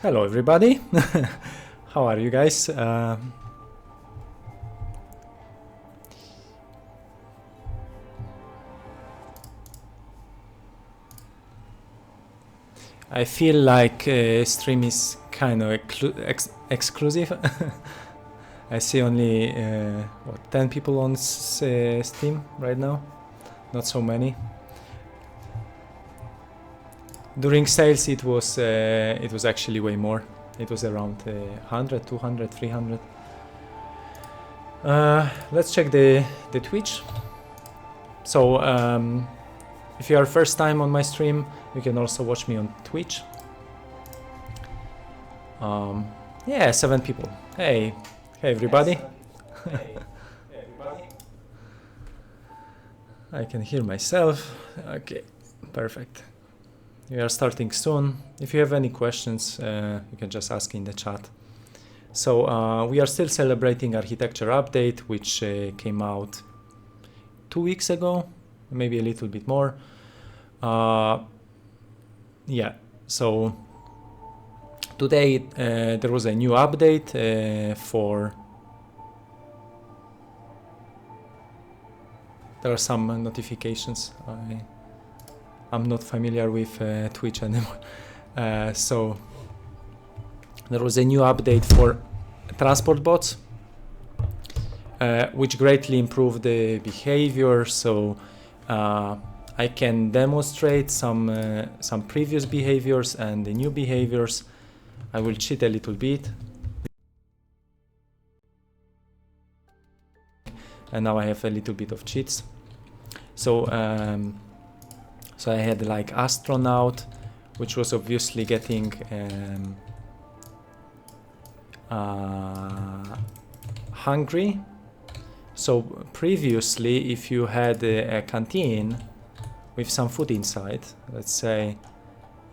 Hello everybody. How are you guys? I feel like stream is kind of exclusive. I see only 10 people on Steam right now, not so many. During sales it was actually way more. It was around 100, 200, 300. Let's check the Twitch. So if you are first time on my stream, you can also watch me on Twitch. Yeah, 7 people. Hey everybody. Hey everybody. I can hear myself. Okay, perfect. We are starting soon. If you have any questions, you can just ask in the chat. So we are still celebrating Architecture Update, which came out 2 weeks ago, maybe a little bit more. Yeah, so today there was a new update for... There are some notifications. I'm not familiar with Twitch anymore. So there was a new update for transport bots, which greatly improved the behavior. So I can demonstrate some previous behaviors and the new behaviors. I will cheat a little bit. And now I have a little bit of cheats. So so I had like astronaut, which was obviously getting hungry. So previously, if you had a canteen with some food inside, let's say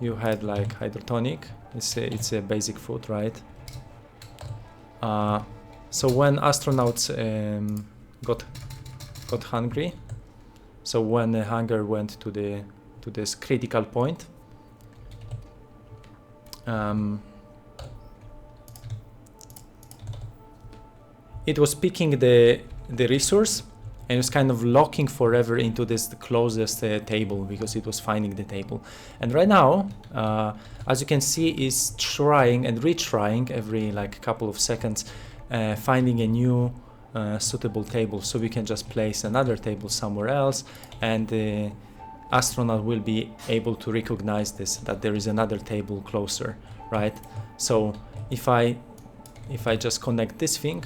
you had like hydrotonic, it's a basic food, right? So when astronauts got hungry, so when the hunger went to this critical point, it was picking the resource and it was kind of locking forever into the closest table because it was finding the table. And right now, as you can see, is trying and retrying every like couple of seconds, finding a new suitable table. So we can just place another table somewhere else, and the astronaut will be able to recognize this, that there is another table closer, right? So if I just connect this thing,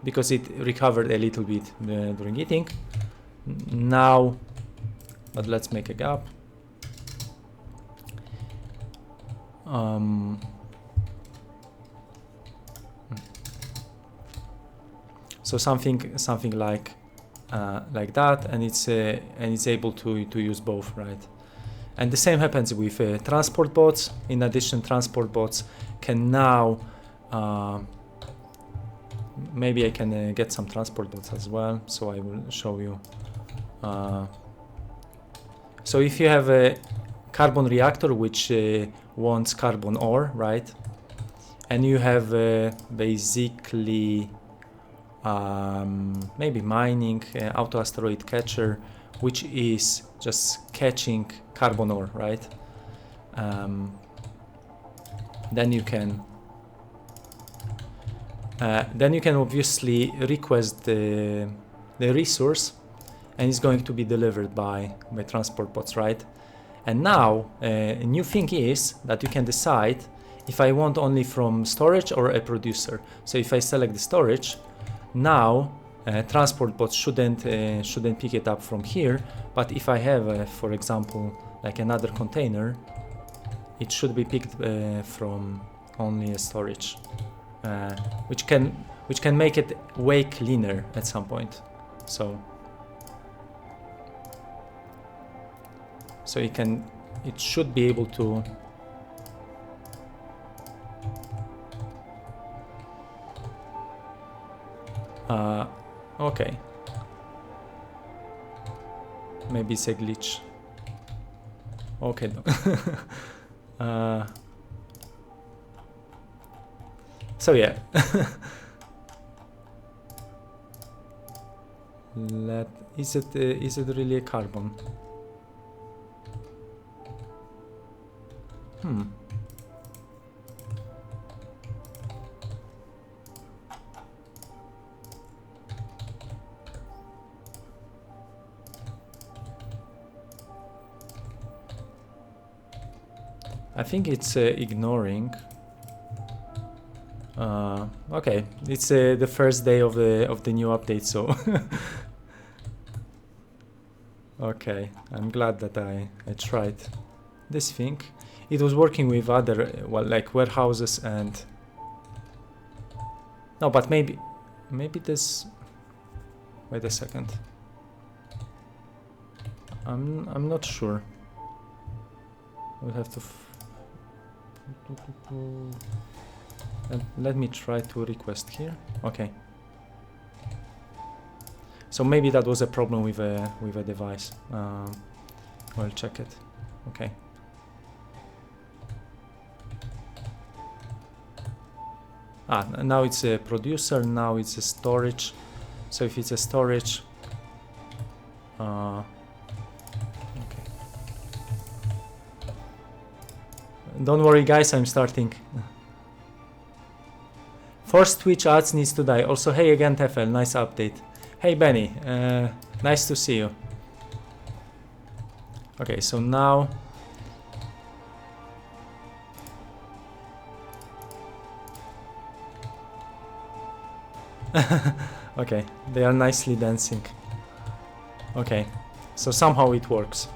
because it recovered a little bit during eating. Now, but let's make a gap. So something like that, and it's able to use both, right? And the same happens with transport bots. In addition, transport bots can now maybe I can get some transport bots as well, so I will show you. So if you have a carbon reactor which wants carbon ore, right? And you have basically maybe mining auto asteroid catcher, which is just catching carbon ore, right? Then you can obviously request the resource, and it's going to be delivered by transport bots, right? And now a new thing is that you can decide if I want only from storage or a producer. So if I select the storage, now transport bots shouldn't pick it up from here, but if I have for example like another container, it should be picked from only a storage, which can make it way cleaner at some point. So it should be able to okay, maybe it's a glitch. Okay. So yeah. Is it really a carbon? I think it's ignoring. Okay, it's the first day of the new update, so okay, I'm glad that I tried this thing. It was working with other well, like warehouses and no, but maybe this. Wait a second. I'm not sure. We'll have to. Let me try to request here. Okay. So maybe that was a problem with a device. I'll check it. Okay. Now it's a producer. Now it's a storage. So if it's a storage, okay. Don't worry, guys. I'm starting. First Twitch ads needs to die. Also, hey again, Tefel. Nice update. Hey Benny, nice to see you. Okay, so now okay, they are nicely dancing. Okay, so somehow it works,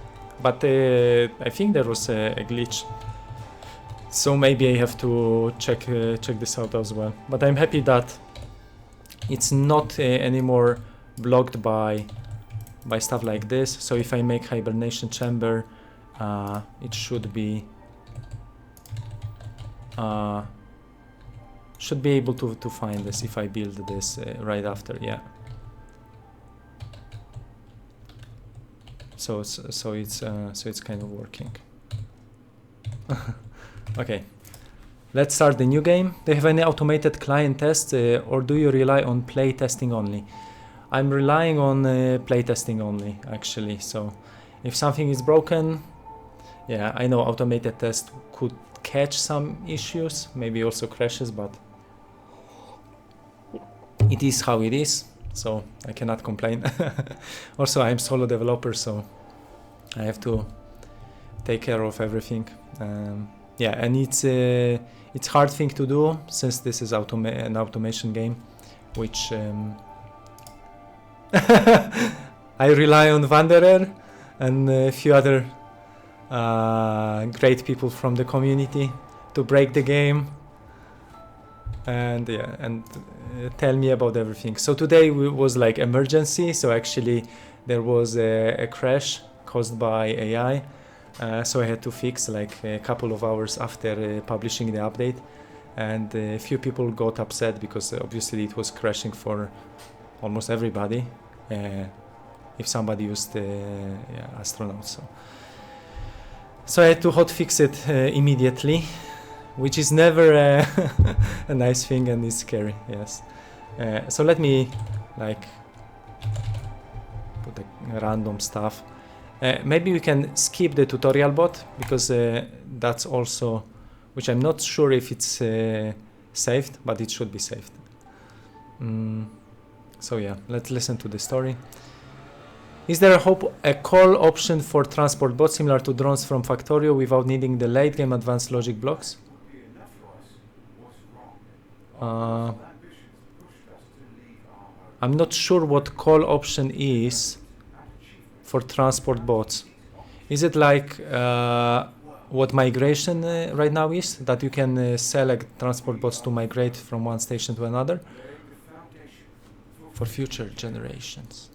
but I think there was a glitch. So maybe I have to check this out as well. But I'm happy that it's not anymore blocked by stuff like this. So if I make hibernation chamber, it should be able to find this if I build this right after. Yeah. So it's kind of working. Okay. Let's start the new game. Do you have any automated client tests or do you rely on play testing only? I'm relying on play testing only, actually. So if something is broken, yeah, I know automated test could catch some issues, maybe also crashes, but it is how it is. So I cannot complain. Also, I'm solo developer, so I have to take care of everything. Yeah, and it's hard thing to do since this is an automation game, which I rely on Wanderer and a few other great people from the community to break the game and yeah, and tell me about everything. So today was like emergency, so actually there was a crash caused by AI. So I had to fix like a couple of hours after publishing the update, and a few people got upset because obviously it was crashing for almost everybody if somebody used astronauts. So I had to hotfix it immediately, which is never a nice thing and is scary. Yes. So let me like put a random stuff. Maybe we can skip the tutorial bot because that's also, which I'm not sure if it's saved, but it should be saved. So yeah, let's listen to the story. Is there a call option for transport bot similar to drones from Factorio without needing the late game advanced logic blocks? I'm not sure what call option is for transport bots. Is it like what migration right now is, that you can select transport bots to migrate from one station to another for future generations?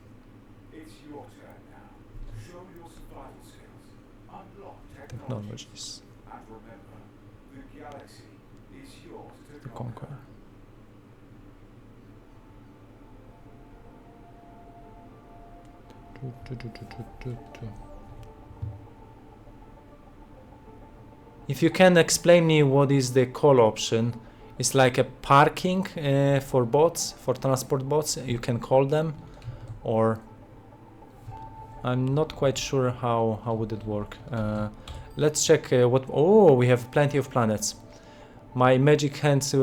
Technologies to conquer. If you can explain me what is the call option. It's like a parking for bots, for transport bots. You can call them, or I'm not quite sure how would it work. Let's check what. Oh, we have plenty of planets. My magic hands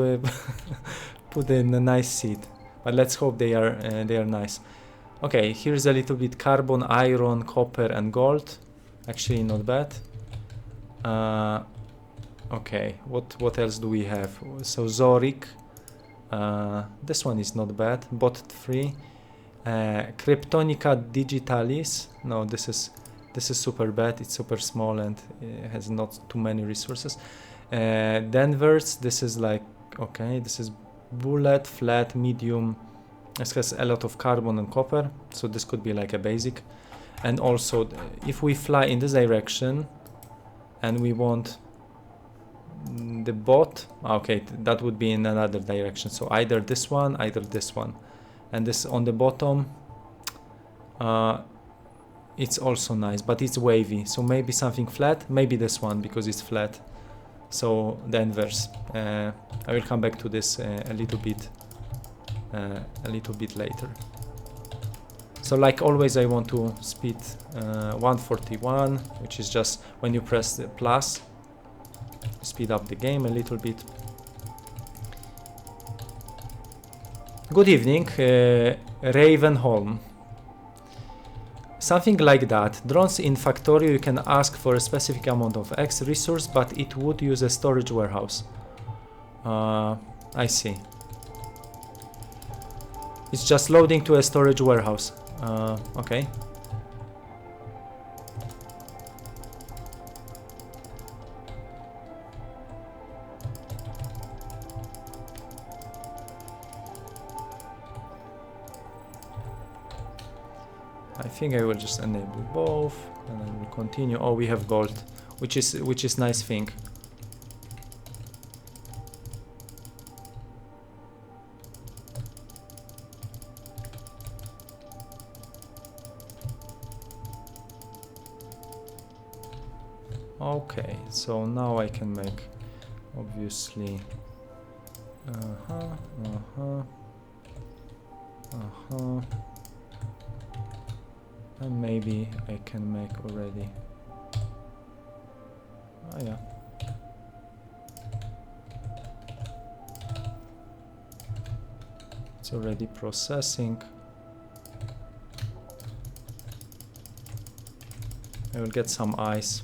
put in a nice seed, but let's hope they are nice. Okay, here's a little bit carbon, iron, copper, and gold. Actually, not bad. Okay, what else do we have? So Zorik, this one is not bad. Bot 3, Kryptonica digitalis. No, this is super bad. It's super small and has not too many resources. Denver's, this is like, okay, this is bullet, flat, medium. This has a lot of carbon and copper, so this could be like a basic. And also, if we fly in this direction and we want the bot, okay, that would be in another direction. So either this one, and this on the bottom, it's also nice, but it's wavy. So maybe something flat, maybe this one because it's flat. So the inverse. I will come back to this a little bit later. So like always, I want to speed 141, which is just when you press the plus, speed up the game a little bit. Good evening, Ravenholm. Something like that. Drones in Factorio, you can ask for a specific amount of X resource, but it would use a storage warehouse. I see. It's just loading to a storage warehouse. Okay. I think I will just enable both, and I will continue. Oh, we have gold, which is nice thing. Okay, so now I can make, obviously, and maybe I can make already. Oh yeah. It's already processing. I will get some ice.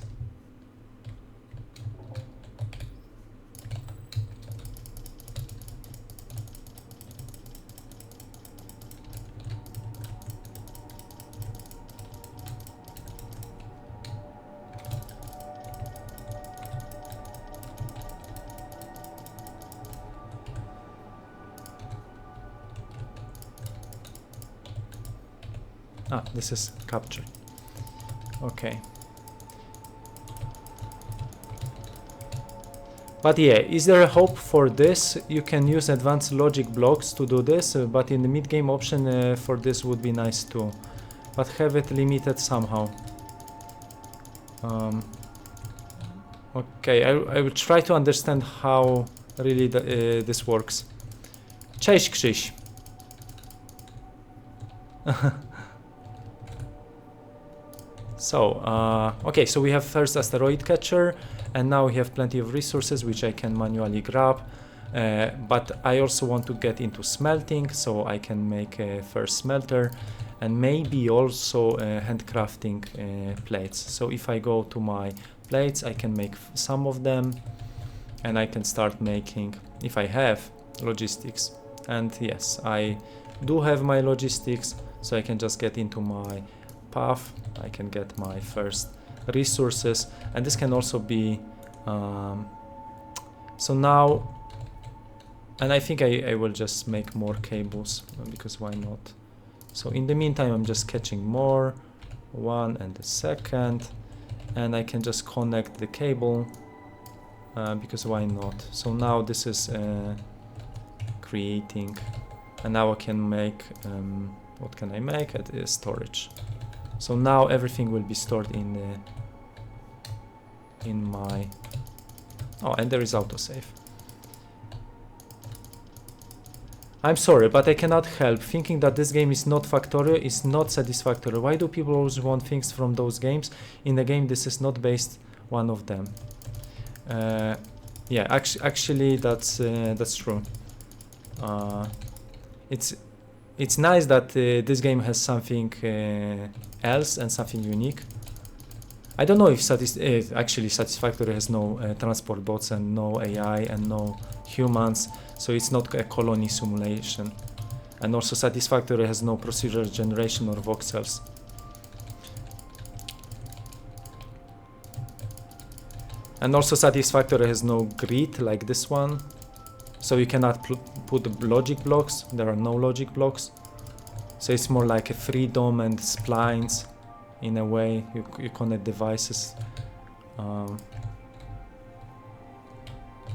Ah, this is capture. Okay. But yeah, is there a hope for this? You can use advanced logic blocks to do this, but in the mid-game option for this would be nice too. But have it limited somehow. Okay, I will try to understand how really this works. Cześć, Krzyś. So, okay, so we have first asteroid catcher, and now we have plenty of resources which I can manually grab, but I also want to get into smelting, so I can make a first smelter, and maybe also handcrafting plates. So if I go to my plates, I can make some of them, and I can start making, if I have logistics. And yes, I do have my logistics, so I can just get into my path. I can get my first resources, and this can also be so now, and I think I will just make more cables, because why not? So in the meantime, I'm just catching more, one and the second, and I can just connect the cable, because why not? So now this is creating, and now I can make what can I make? It is storage. So now everything will be stored in my Oh, and there is autosave. I'm sorry, but I cannot help thinking that this game is not factorial, is not satisfactory. Why do people always want things from those games? In the game, this is not based one of them. Yeah, actually, that's true. It's nice that this game has something else and something unique. I don't know if actually Satisfactory has no transport bots and no AI and no humans, so it's not a colony simulation. And also Satisfactory has no procedural generation or voxels. And also Satisfactory has no grid like this one, so you cannot put logic blocks. There are no logic blocks, so it's more like a freedom and splines. In a way, you connect devices.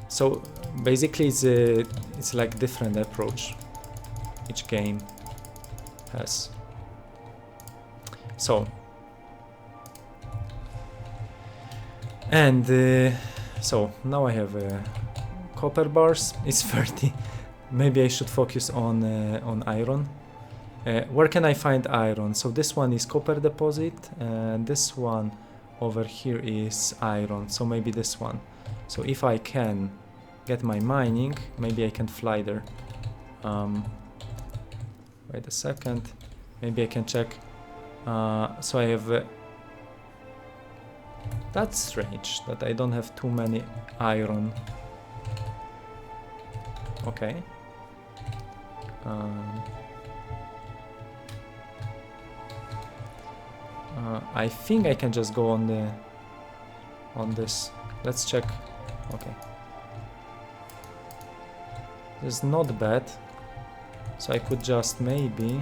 So basically, it's like different approach each game has. So and so now I have copper bars. It's 30. Maybe I should focus on iron. Where can I find iron? So this one is copper deposit, and this one over here is iron. So maybe this one. So if I can get my mining, maybe I can fly there. Wait a second. Maybe I can check. So I have. That's strange that I don't have too many iron. Okay. I think I can just go on this. Let's check. Okay. This is not bad. So I could just maybe.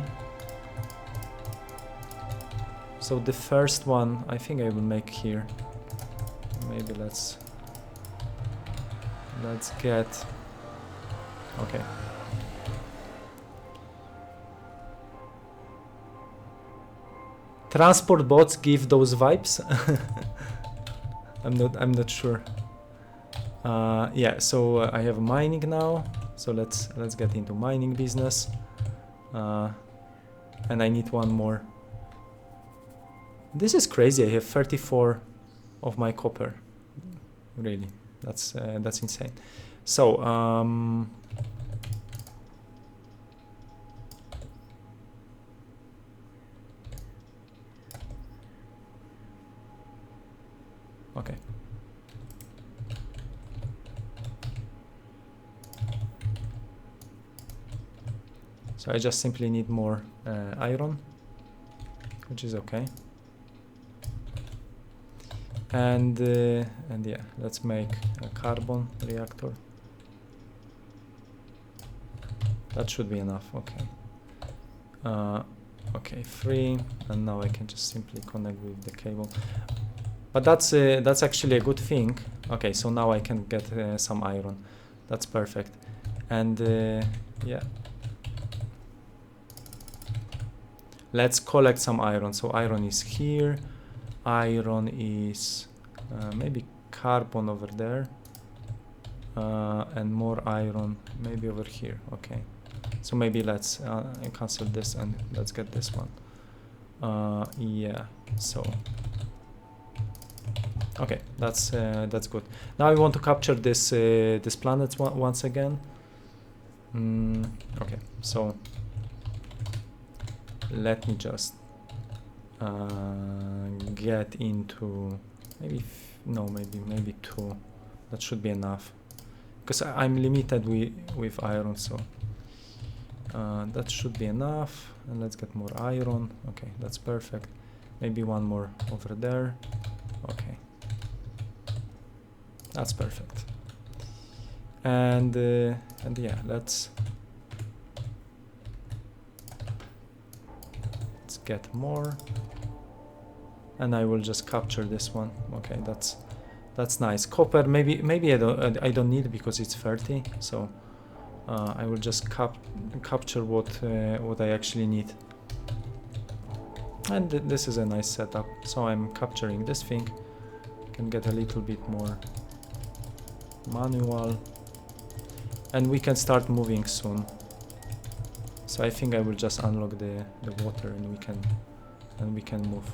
So the first one I think I will make here. Maybe let's get. Okay. Transport bots give those vibes. I'm not sure. Yeah, so I have mining now. So let's get into mining business. And I need one more. This is crazy. I have 34 of my copper. Really, that's insane. So okay. So I just simply need more iron, which is okay. And yeah, let's make a carbon reactor. That should be enough. Okay. Okay, 3, and now I can just simply connect with the cable. But that's actually a good thing. Okay, so now I can get some iron. That's perfect. And yeah, let's collect some iron. So iron is here. Iron is maybe carbon over there, and more iron maybe over here. Okay, so maybe let's cancel this and let's get this one. Yeah, so okay, that's good. Now I want to capture this this planet once again. Okay, so let me just get into maybe maybe 2. That should be enough because I'm limited with iron, so that should be enough. And let's get more iron. Okay, that's perfect. Maybe one more over there. Okay, that's perfect. And yeah, let's get more. And I will just capture this one. Okay, that's nice. Copper, maybe I don't need it because it's 30. So I will just capture what I actually need. And this is a nice setup. So I'm capturing this thing. Can get a little bit more manual, and we can start moving soon. So I think I will just unlock the water and we can move.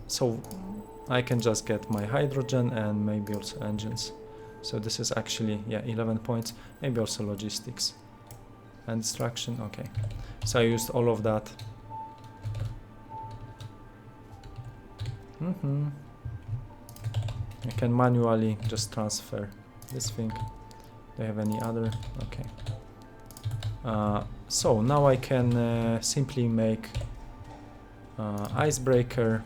So I can just get my hydrogen and maybe also engines. So this is actually, yeah, 11 points, maybe also logistics and extraction. Okay, so I used all of that. I can manually just transfer this thing. Do I have any other? Okay. So now I can simply make icebreaker.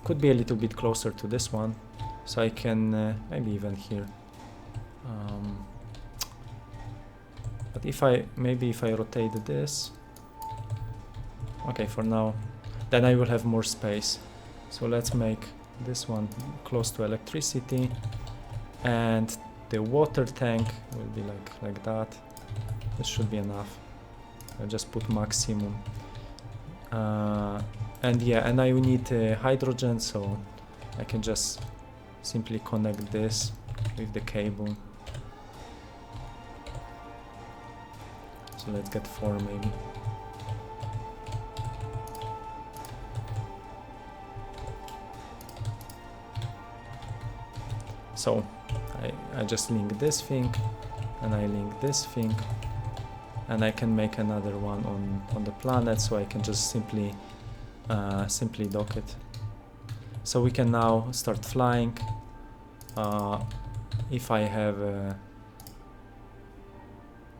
Could be a little bit closer to this one, so I can maybe even here. But if I rotate this, okay, for now, then I will have more space. So let's make this one close to electricity, and the water tank will be like that. This should be enough. I'll just put maximum. And yeah, and I need hydrogen, so I can just simply connect this with the cable. So let's get 4 maybe. So I just link this thing, and I link this thing, and I can make another one on the planet, so I can just simply dock it. So we can now start flying. If I have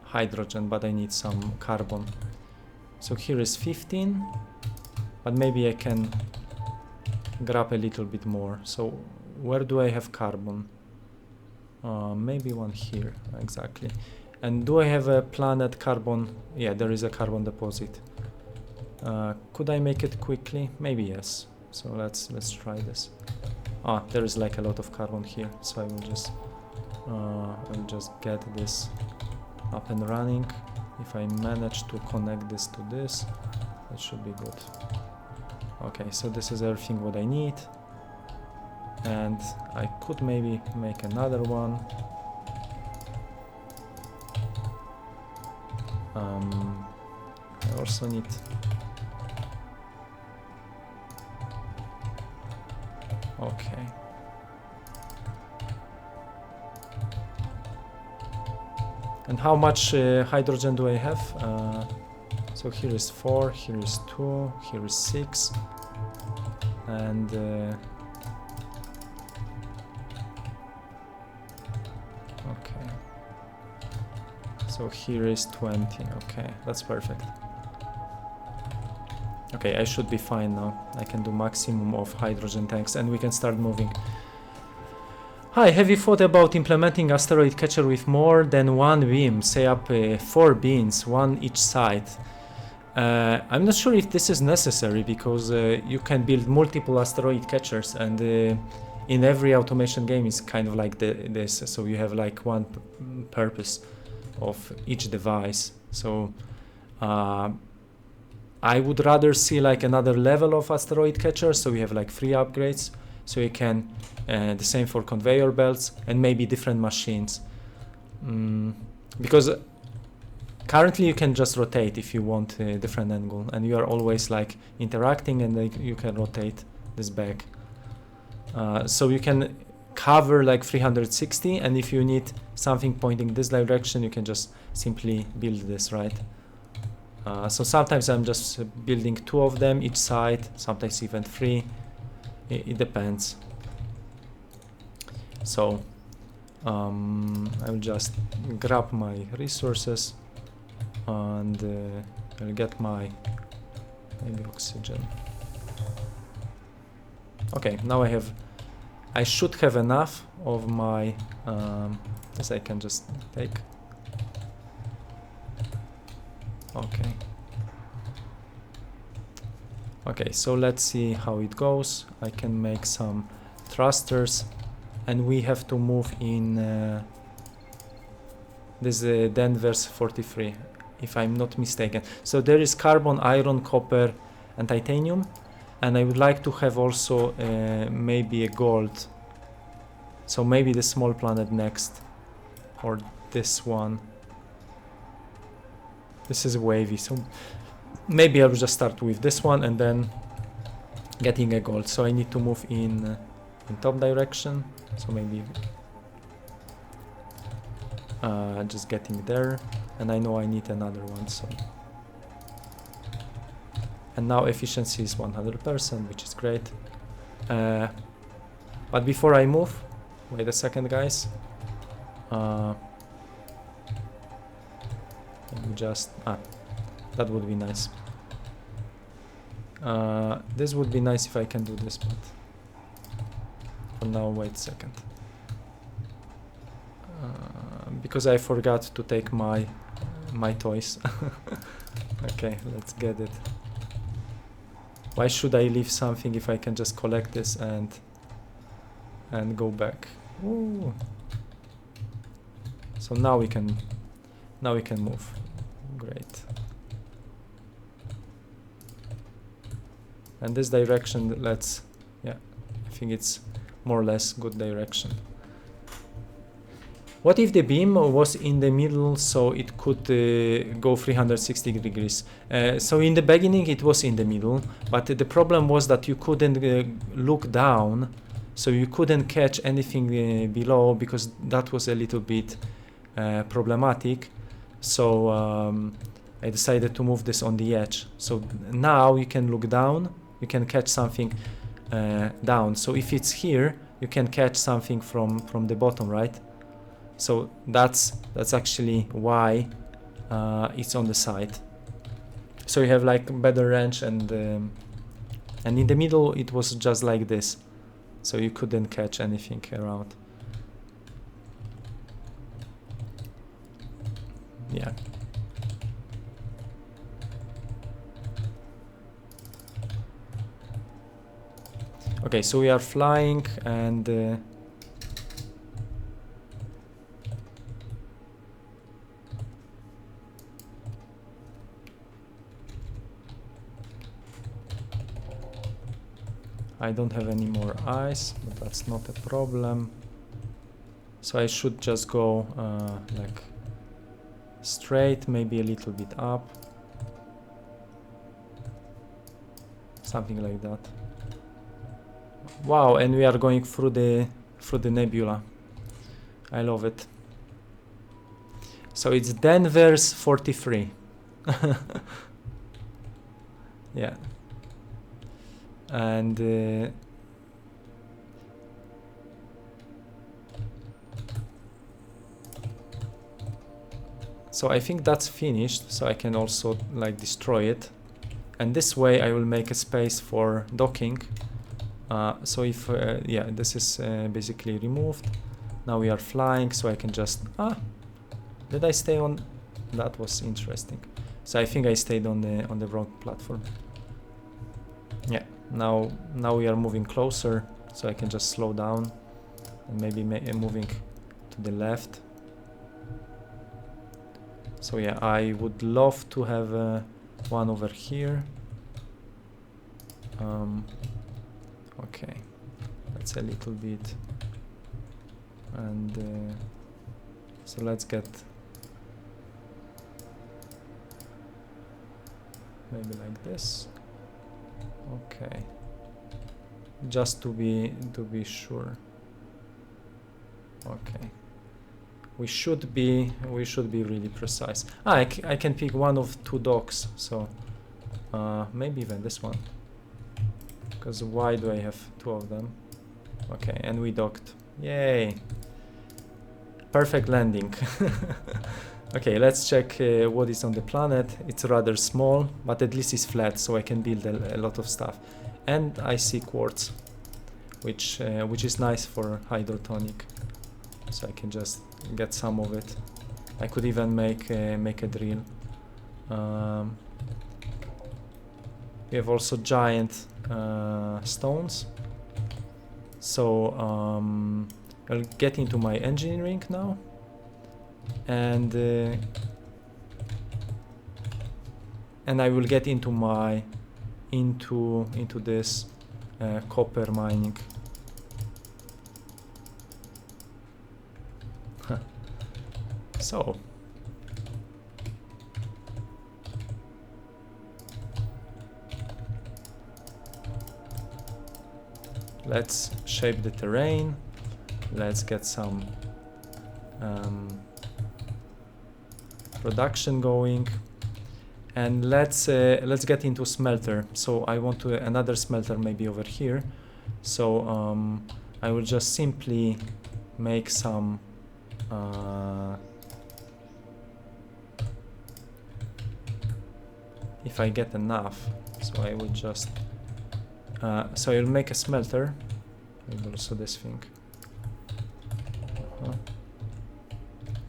hydrogen, but I need some carbon. So here is 15, but maybe I can grab a little bit more. So where do I have carbon? Maybe one here, exactly. And do I have a planet carbon? Yeah, there is a carbon deposit. Could I make it quickly? Maybe yes. So let's try this. There is like a lot of carbon here, so I will just get this up and running. If I manage to connect this to this, that should be good. Okay, so this is everything what I need, and I could maybe make another one. I also need okay. And how much hydrogen do I have? So here is 4, here is 2, here is 6, and okay. So here is 20. Okay, that's perfect. Okay, I should be fine now. I can do maximum of hydrogen tanks, and we can start moving. Hi, have you thought about implementing asteroid catcher with more than one beam? Say up 4 beams, one each side. I'm not sure if this is necessary, because you can build multiple asteroid catchers, and in every automation game is kind of like this. So you have like one purpose of each device. So I would rather see like another level of asteroid catcher, so we have like 3 upgrades, so you can the same for conveyor belts and maybe different machines, because currently you can just rotate if you want a different angle, and you are always like interacting, and like you can rotate this back, so you can cover like 360, and if you need something pointing this direction, you can just simply build this, right? So sometimes I'm just building 2 of them each side, sometimes even 3. It depends. So I'll just grab my resources, and I'll get my maybe oxygen. Okay, now I should have enough of my this I can just take. Okay, so let's see how it goes. I can make some thrusters, and we have to move in this Denver's 43, if I'm not mistaken. So there is carbon, iron, copper, and titanium. and I would like to have also maybe a gold. So maybe the small planet next, or this one. This is wavy, so maybe I will just start with this one and then getting a gold. So I need to move in top direction. So maybe just getting there, and I know I need another one. So, and now efficiency is 100%, which is great. But before I move, wait a second, guys. Just that would be nice. This would be nice if I can do this, but for now, wait a second. Because I forgot to take my toys. Okay, let's get it. Why should I leave something if I can just collect this and go back? Ooh. So now we can move. Great. And this direction, I think it's more or less good direction. What if the beam was in the middle, so it could go 360 degrees? So in the beginning it was in the middle, but the problem was that you couldn't look down, so you couldn't catch anything below, because that was a little bit problematic. So I decided to move this on the edge. So now you can look down, you can catch something down. So if it's here, you can catch something from the bottom, right? So that's actually why it's on the side. So you have like better range, and in the middle it was just like this, so you couldn't catch anything around. Yeah. Okay, so we are flying, and I don't have any more ice, but that's not a problem. So I should just go like straight, maybe a little bit up, something like that. Wow, and we are going through the nebula. I love it. So it's Denver's 43. Yeah. And so I think that's finished, so I can also like destroy it, and this way I will make a space for docking. So if yeah, this is basically removed. Now we are flying, so I can just did I stay on? That was interesting. So I think I stayed on the wrong platform. Yeah. Now we are moving closer, so I can just slow down and maybe moving to the left. So yeah, I would love to have one over here. Okay, that's a little bit, and so let's get maybe like this. Okay, just to be sure. Okay, we should be really precise. I can pick one of two docks, so maybe even this one, because why do I have two of them? Okay, and we docked. Yay! Perfect landing. Okay, let's check what is on the planet. It's rather small, but at least it's flat, so I can build a lot of stuff. And I see quartz, which is nice for hydrotonic, so I can just get some of it. I could even make a drill. We have also giant stones. So I'll get into my engineering now. And I will get into my into this copper mining. So let's shape the terrain. Let's get some production going, and let's get into smelter. So I want to another smelter maybe over here. So I will just simply make some if I get enough. So I will just so I'll make a smelter, and also this thing.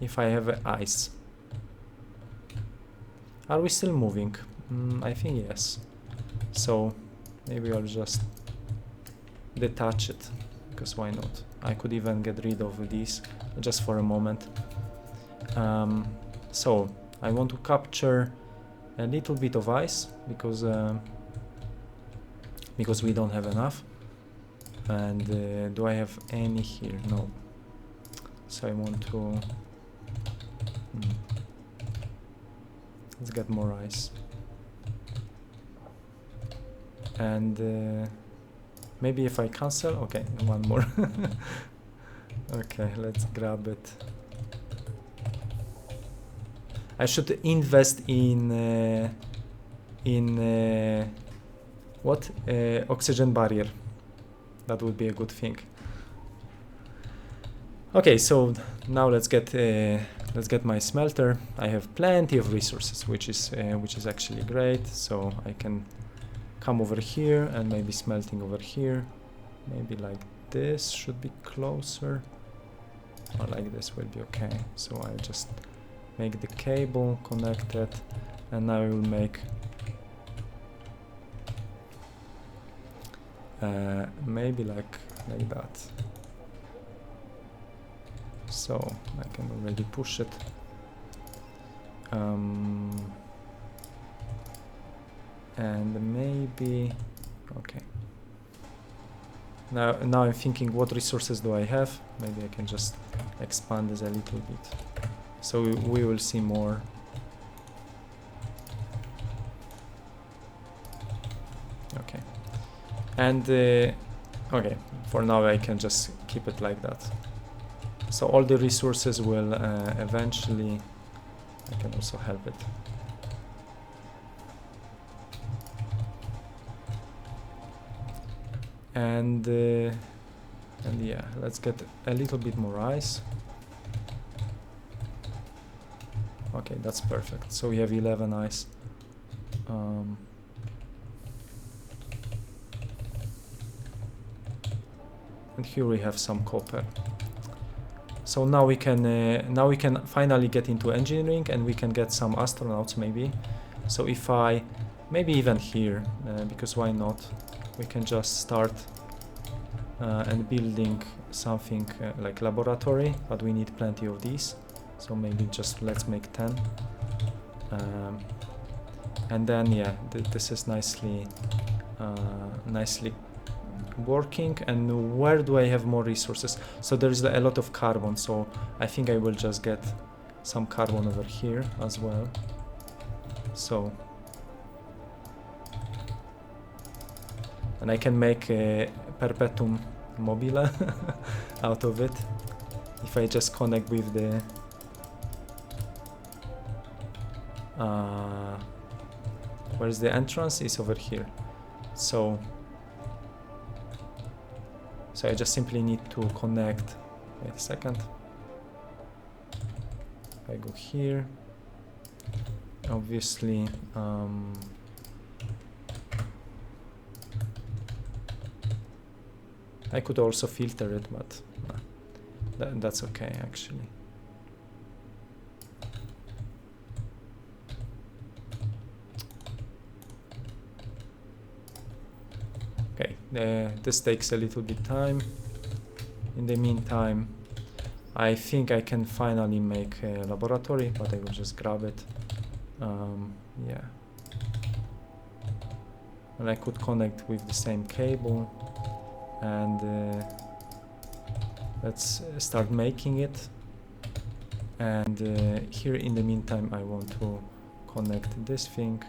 If I have ice. Are we still moving? I think yes. So maybe I'll just detach it, because why not? I could even get rid of these just for a moment. So I want to capture a little bit of ice because we don't have enough. And do I have any here? No. So I want to let's get more ice, and maybe if I cancel, okay, one more. Okay, let's grab it. I should invest in what oxygen barrier. That would be a good thing. Okay, so now let's get my smelter. I have plenty of resources, which is actually great. So I can come over here and maybe smelting over here. Maybe like this should be closer, or like this will be okay. So I'll just make the cable connected, and now I will make maybe like that. So I can already push it. And maybe okay. Now I'm thinking, what resources do I have? Maybe I can just expand this a little bit, so we will see more. Okay, and okay, for now I can just keep it like that. So all the resources will eventually, I can also help it. And yeah, let's get a little bit more ice. Okay, that's perfect. So we have 11 ice. And here we have some copper. So now we can finally get into engineering, and we can get some astronauts maybe. So if I maybe even here, because why not? We can just start and building something like laboratory, but we need plenty of these. So maybe just let's make 10. And then yeah, this is nicely working. And where do I have more resources? So there is a lot of carbon, so I think I will just get some carbon over here as well. So, and I can make a perpetuum mobile out of it if I just connect with the where's the entrance? Is over here. So I just simply need to connect. Wait a second. If I go here, obviously I could also filter it, but that's okay actually. Okay, this takes a little bit time. In the meantime, I think I can finally make a laboratory, but I will just grab it. Yeah. and I could connect with the same cable, and let's start making it. And here in the meantime I want to connect this thing,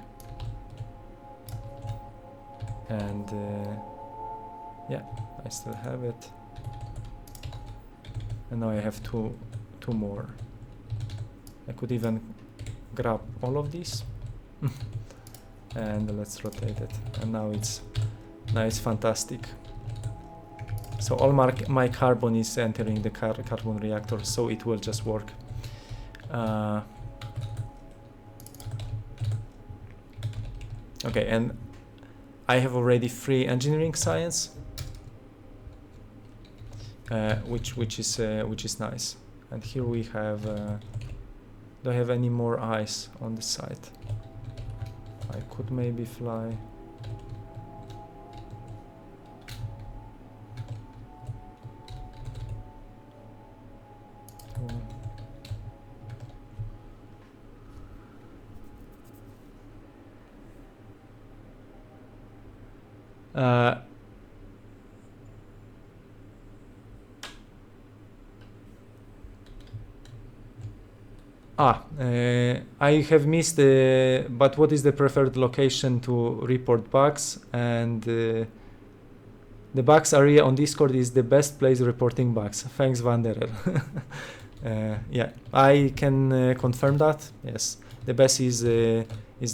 and yeah, I still have it, and now I have two more. I could even grab all of these and let's rotate it, and now it's fantastic. So all my carbon is entering the carbon reactor, so it will just work. Okay, and I have already 3 engineering science, which is nice. And here we have. Do I have any more eyes on the site? I could maybe fly. I have missed but what is the preferred location to report bugs? And the bugs area on Discord is the best place reporting bugs. Thanks, Wanderer. Yeah, I can confirm that. Yes, the best is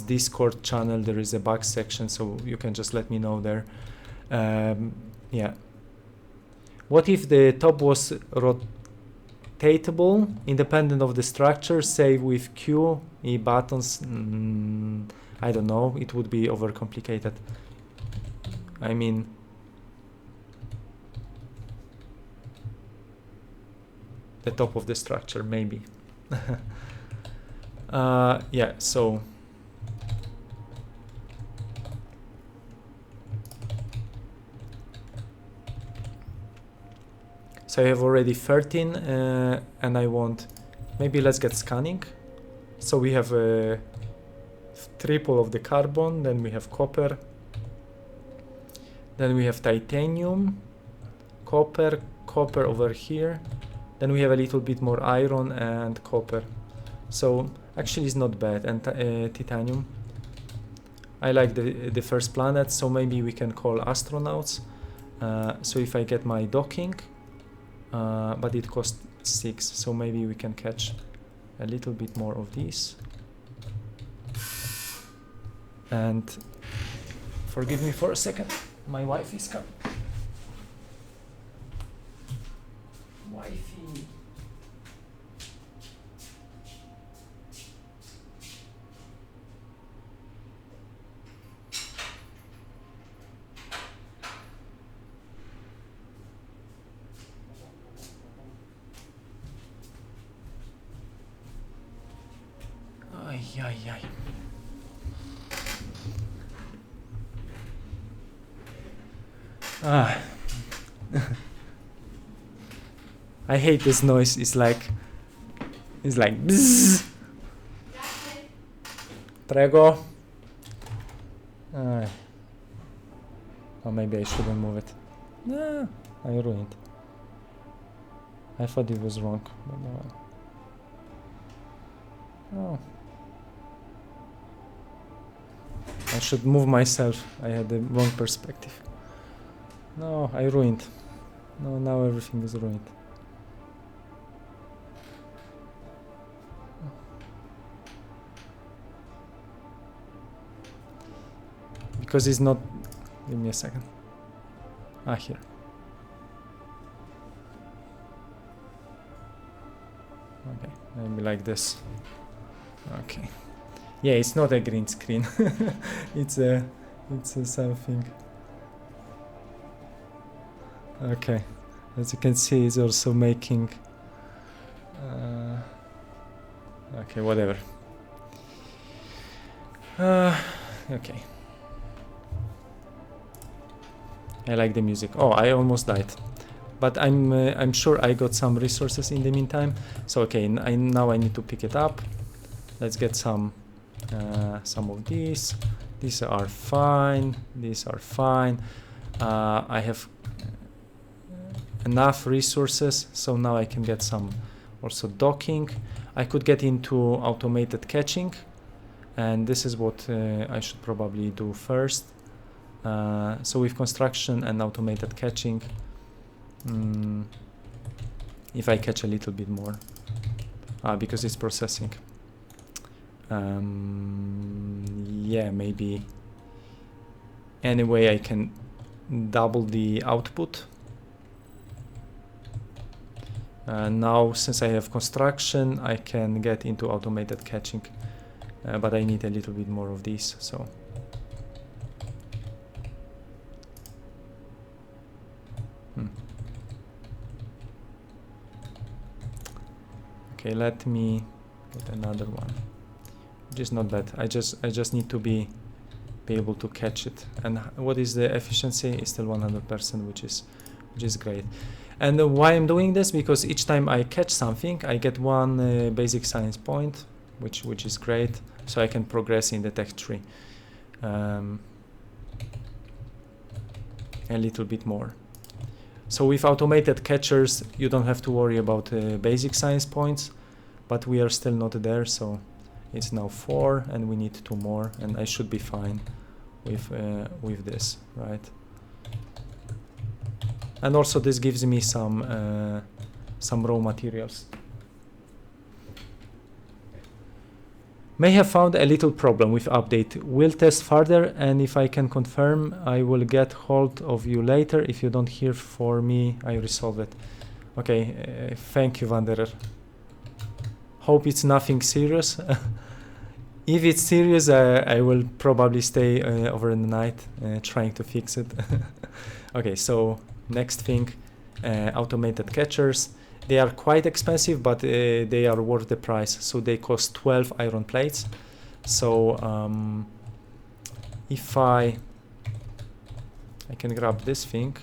Discord channel. There is a bug section, so you can just let me know there. Yeah. What if the top was rotatable, independent of the structure, say with Q, E buttons? I don't know, it would be overcomplicated. I mean, the top of the structure, maybe. Yeah, so I have already 13, and I want, maybe let's get scanning. So we have a triple of the carbon, then we have copper, then we have titanium, copper over here, then we have a little bit more iron and copper. So actually it's not bad. And titanium, I like the first planet, so maybe we can call astronauts. So if I get my docking, but it costs 6, so maybe we can catch a little bit more of these. And forgive me for a second, my wife is coming. Wifey. Ay. I hate this noise. It's like bzzz. Prego. Or maybe I shouldn't move it. Nah, I ruined. I thought it was wrong, but no. Oh. I should move myself. I had the wrong perspective. No, I ruined. No, now everything is ruined. Because it's not... Give me a second. Here. Okay, maybe like this. Okay. Yeah, it's not a green screen. it's a something. Okay, as you can see, it's also making. Okay, whatever. Okay. I like the music. Oh, I almost died, but I'm sure I got some resources in the meantime. So okay, now I need to pick it up. Let's get some of these. These are fine. These are fine. I have enough resources, so now I can get some also docking. I could get into automated catching, and this is what I should probably do first. So with construction and automated catching, if I catch a little bit more, because it's processing. Yeah, maybe anyway I can double the output. Now since I have construction, I can get into automated catching, but I need a little bit more of these, so okay, let me get another one, which is not bad. I just need to be able to catch it. And what is the efficiency? Is still 100%, which is great. And why I'm doing this? Because each time I catch something, I get one basic science point, which is great. So I can progress in the tech tree a little bit more. So with automated catchers, you don't have to worry about basic science points, but we are still not there. So it's now 4, and we need 2 more, and I should be fine with this, right? And also this gives me some raw materials. May have found a little problem with update. Will test further, and if I can confirm, I will get hold of you later. If you don't hear from me, I resolve it. Okay, thank you, Wanderer. Hope it's nothing serious. If it's serious, I will probably stay over the night trying to fix it. Okay, so next thing, automated catchers. They are quite expensive, but they are worth the price. So they cost 12 iron plates. So if I can grab this thing,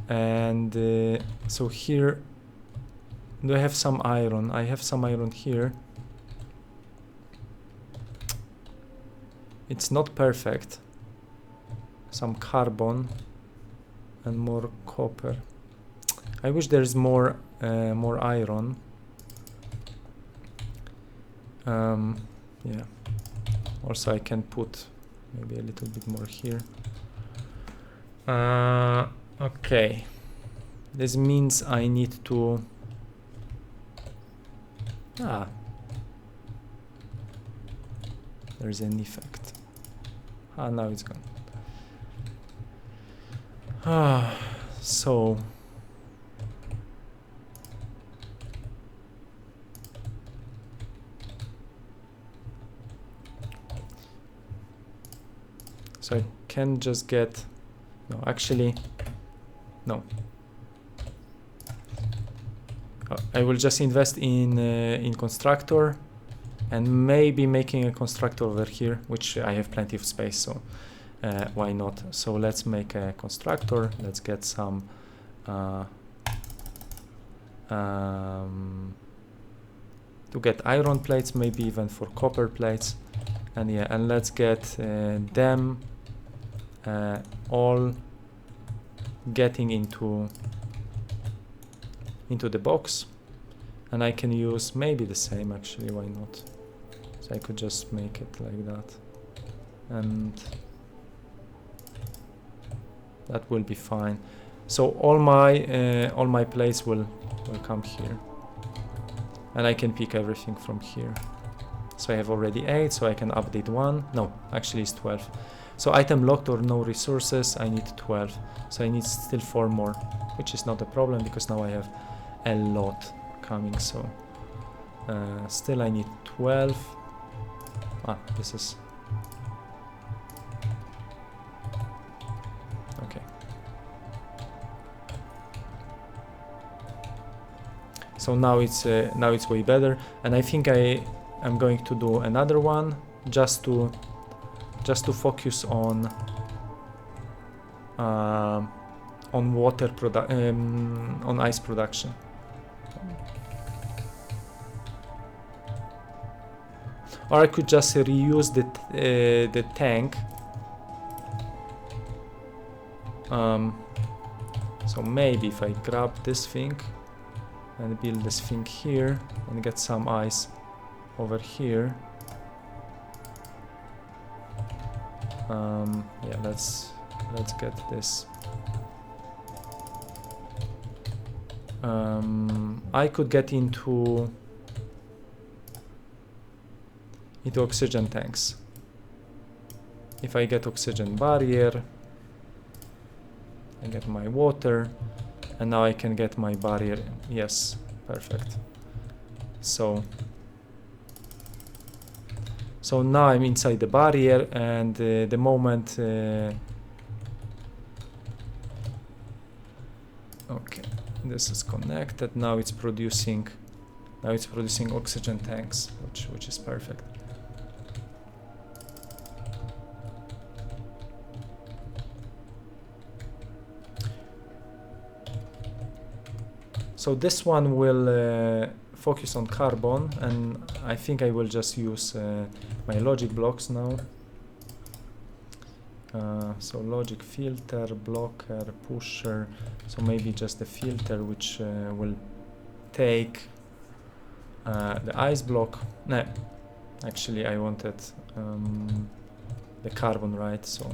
and so here, do I have some iron? I have some iron here. It's not perfect. Some carbon and more copper. I wish there's more iron. Yeah. Also, I can put maybe a little bit more here. Okay. This means I need to. There's an effect. Now it's gone. So. So I can just get, no, actually, no. I will just invest in constructor, and maybe making a constructor over here, which I have plenty of space, so why not? So let's make a constructor. Let's get some to get iron plates, maybe even for copper plates, and yeah, and let's get them all getting into the box, and I can use maybe the same, actually, why not? So I could just make it like that, and that will be fine. So all my plates will come here, and I can pick everything from here. So I have already 8, so I can update 1. No, actually it's 12. So item locked or no resources, I need 12. So I need still 4 more, which is not a problem because now I have a lot coming. So still I need 12. This is okay. So now it's way better, and I think I'm going to do another one just to focus on water on ice production. or I could just reuse the tank. So maybe if I grab this thing and build this thing here and get some ice over here. Yeah, let's get this. I could get into oxygen tanks. If I get oxygen barrier, I get my water, and now I can get my barrier. Yes, perfect. So now I'm inside the barrier, and the moment okay, this is connected. Now it's producing oxygen tanks, which is perfect. So this one will focus on carbon, and I think I will just use my logic blocks now. So logic filter, blocker, pusher. So maybe just the filter, which will take the ice block. No, actually I wanted the carbon, right? So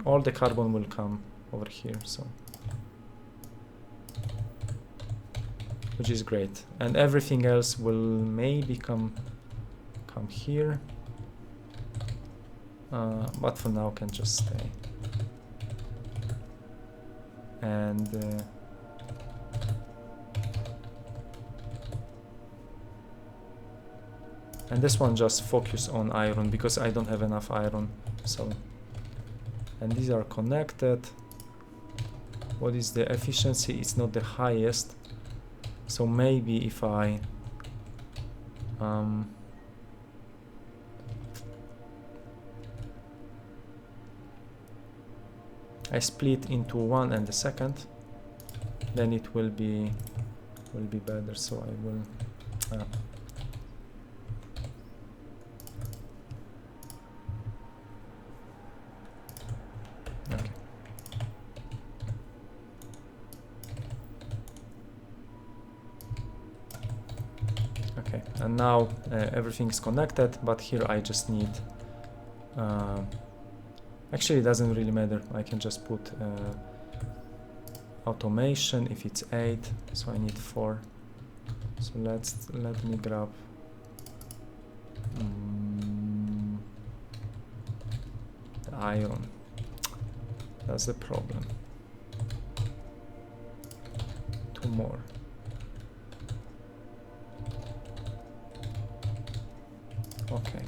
all the carbon will come over here. So. Which is great, and everything else will maybe come here, but for now can just stay. And this one just focus on iron because I don't have enough iron. So, and these are connected. What is the efficiency? It's not the highest. So maybe if I split into one and the second, then it will be better. So I will okay. Okay, and now everything is connected, but here I just need actually it doesn't really matter. I can just put automation if it's 8, so I need 4. So let me grab the iron. That's the problem. 2 more. Okay.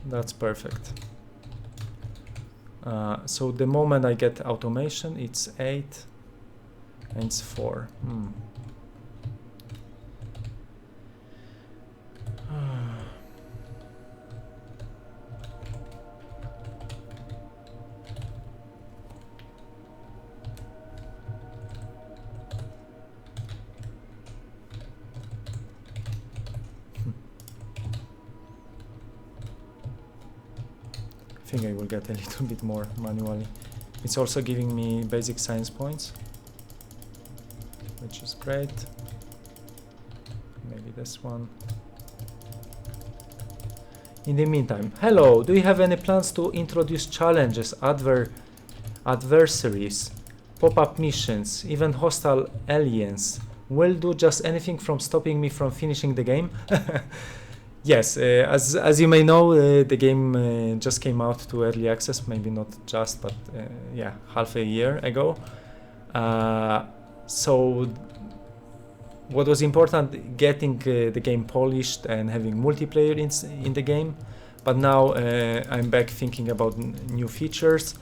That's perfect. So the moment I get automation, it's 8 and it's 4. I think I will get a little bit more manually. It's also giving me basic science points, which is great. Maybe this one. In the meantime, hello, do you have any plans to introduce challenges, adversaries, pop-up missions, even hostile aliens? Will do just anything from stopping me from finishing the game? Yes, as you may know, the game just came out to early access, maybe not just, but yeah, half a year ago. So what was important, getting the game polished and having multiplayer in the game, but now I'm back thinking about new features.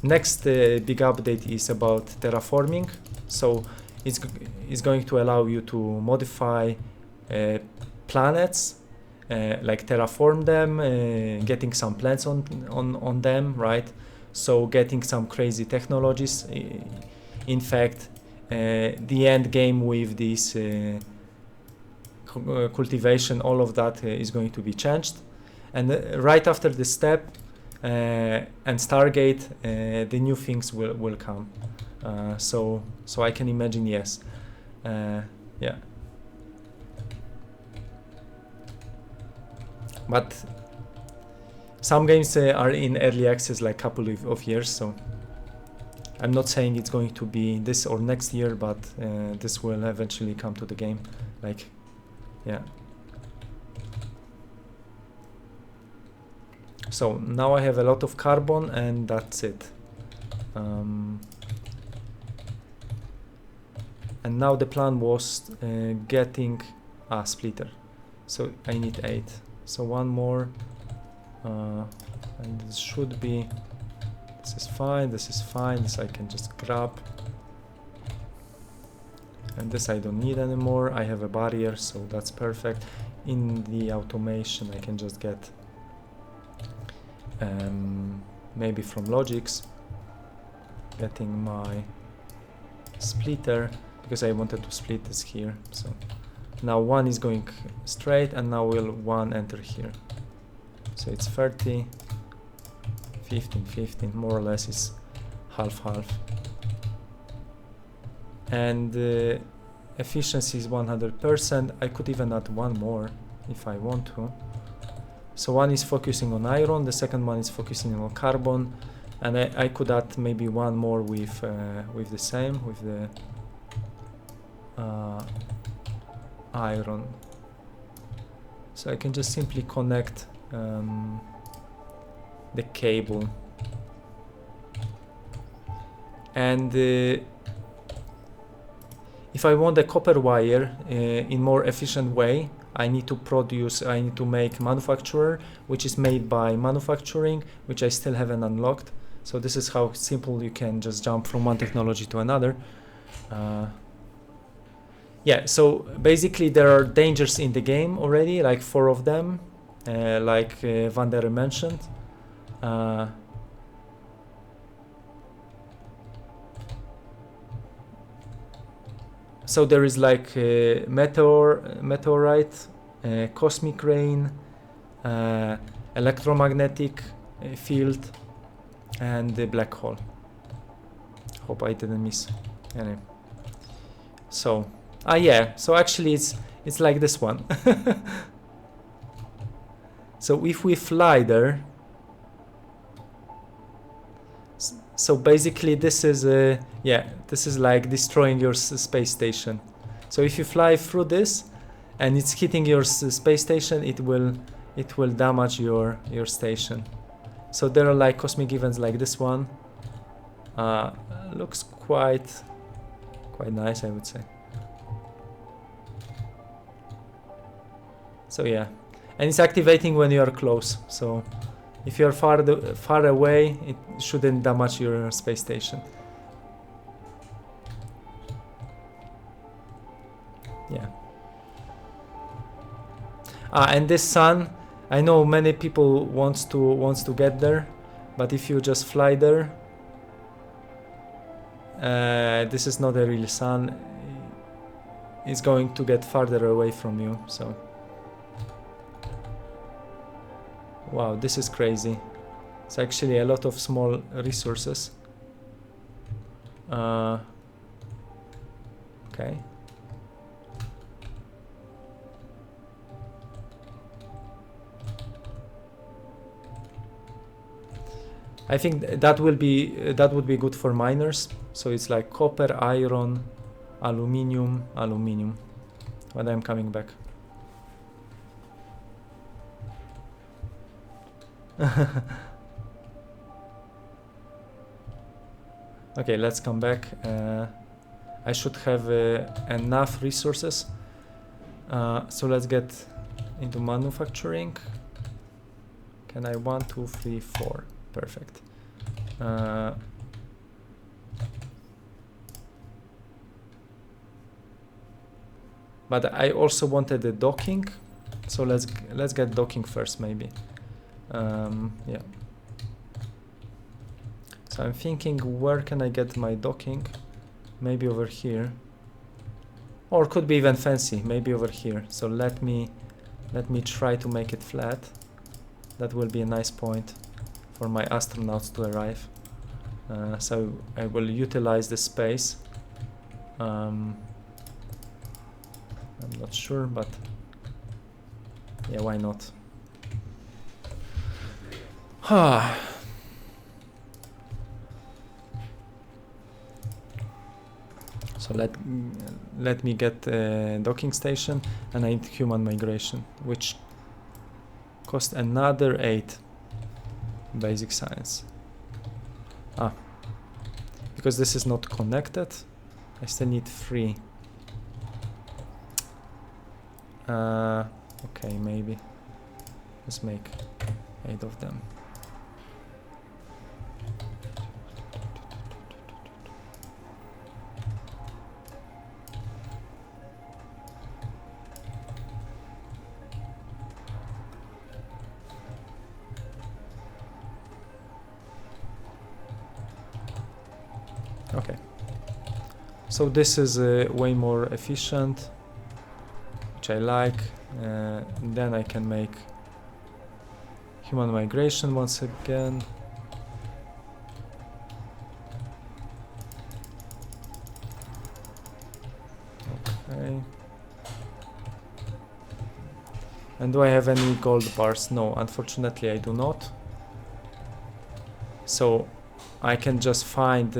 Next big update is about terraforming, so it's going to allow you to modify planets, like terraform them, getting some plants on them, right? So getting some crazy technologies. In fact, the end game with this cultivation, all of that is going to be changed. And right after this step and Stargate, the new things will come. So I can imagine, yes. Yeah. But some games are in early access like couple of years, so I'm not saying it's going to be this or next year, but this will eventually come to the game. Like, yeah. So now I have a lot of carbon, and that's it. And now the plan was getting a splitter. So I need 8. So one more, and this should be. This is fine. This is fine. This I can just grab. And this I don't need anymore. I have a barrier, so that's perfect. In the automation, I can just get maybe from logics, getting my splitter, because I wanted to split this here. So now one is going straight, and now will one enter here. So it's 30, 15, 15, more or less is half-half. And efficiency is 100%. I could even add one more if I want to. So one is focusing on iron, the second one is focusing on carbon, and I could add maybe one more with the same, with the iron. So I can just simply connect the cable, and if I want a copper wire in more efficient way, I need to make manufacturer, which is made by manufacturing, which I still haven't unlocked. So this is how simple you can just jump from one technology to another. Yeah, so basically there are dangers in the game already, like 4 of them, like Van der mentioned. So there is like meteorite, cosmic rain, electromagnetic field, and the black hole. Hope I didn't miss any. So, yeah. So actually, it's like this one. So if we fly there, so basically this is this is like destroying your space station. So if you fly through this and it's hitting your space station, it will damage your station. So there are like cosmic events like this one. Looks quite nice, I would say. So yeah, and it's activating when you are close. So if you are far away, it shouldn't damage your space station. Yeah. And this sun, I know many people wants to get there, but if you just fly there, this is not a real sun. It's going to get farther away from you. So. Wow, this is crazy. It's actually a lot of small resources. Okay. I think that would be good for miners. So it's like copper, iron, aluminium. But I'm coming back. Okay, let's come back. I should have enough resources. So let's get into manufacturing. Can I 1, 2, 3, 4? Perfect. But I also wanted the docking. So let's get docking first, maybe. Yeah. So I'm thinking, where can I get my docking? maybe over here, or could be even fancy, maybe over here. So let me try to make it flat. That will be a nice point for my astronauts to arrive. So I will utilize the space. I'm not sure, but yeah, why not? So let me get a docking station, and I need human migration, which cost another 8 basic science. Because this is not connected, I still need 3. Okay, maybe let's make 8 of them. Okay, so this is way more efficient, which I like. Then I can make human migration once again. Okay. And do I have any gold bars? No, unfortunately I do not. So I can just find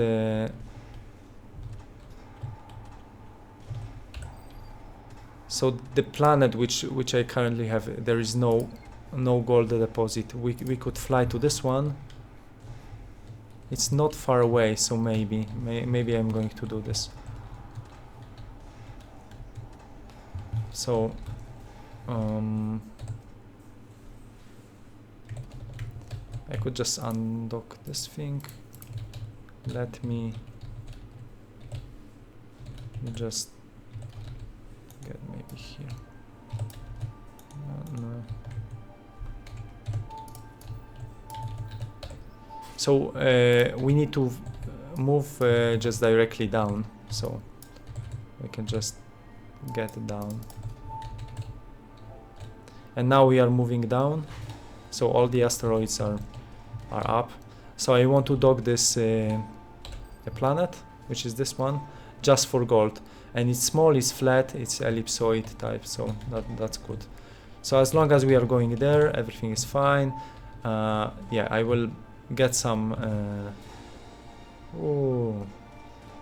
so the planet which I currently have, there is no gold deposit. We could fly to this one. It's not far away, so maybe I'm going to do this. So I could just undock this thing. Let me just get maybe here. No. So we need to move just directly down, so we can just get down. And now we are moving down, so all the asteroids are up. So I want to dock this a planet, which is this one, just for gold. And it's small, it's flat, it's ellipsoid type, so that's good. So as long as we are going there, everything is fine. Yeah, I will get some. Oh,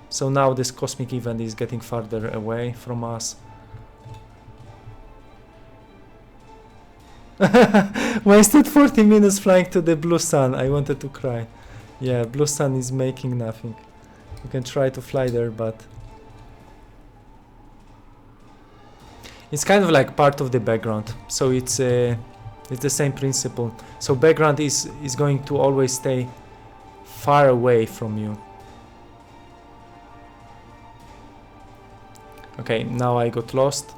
so now this cosmic event is getting farther away from us. Wasted 40 minutes flying to the blue sun. I wanted to cry. Yeah, blue sun is making nothing. You can try to fly there, but it's kind of like part of the background. So it's the same principle. So background is going to always stay far away from you. Okay, now I got lost.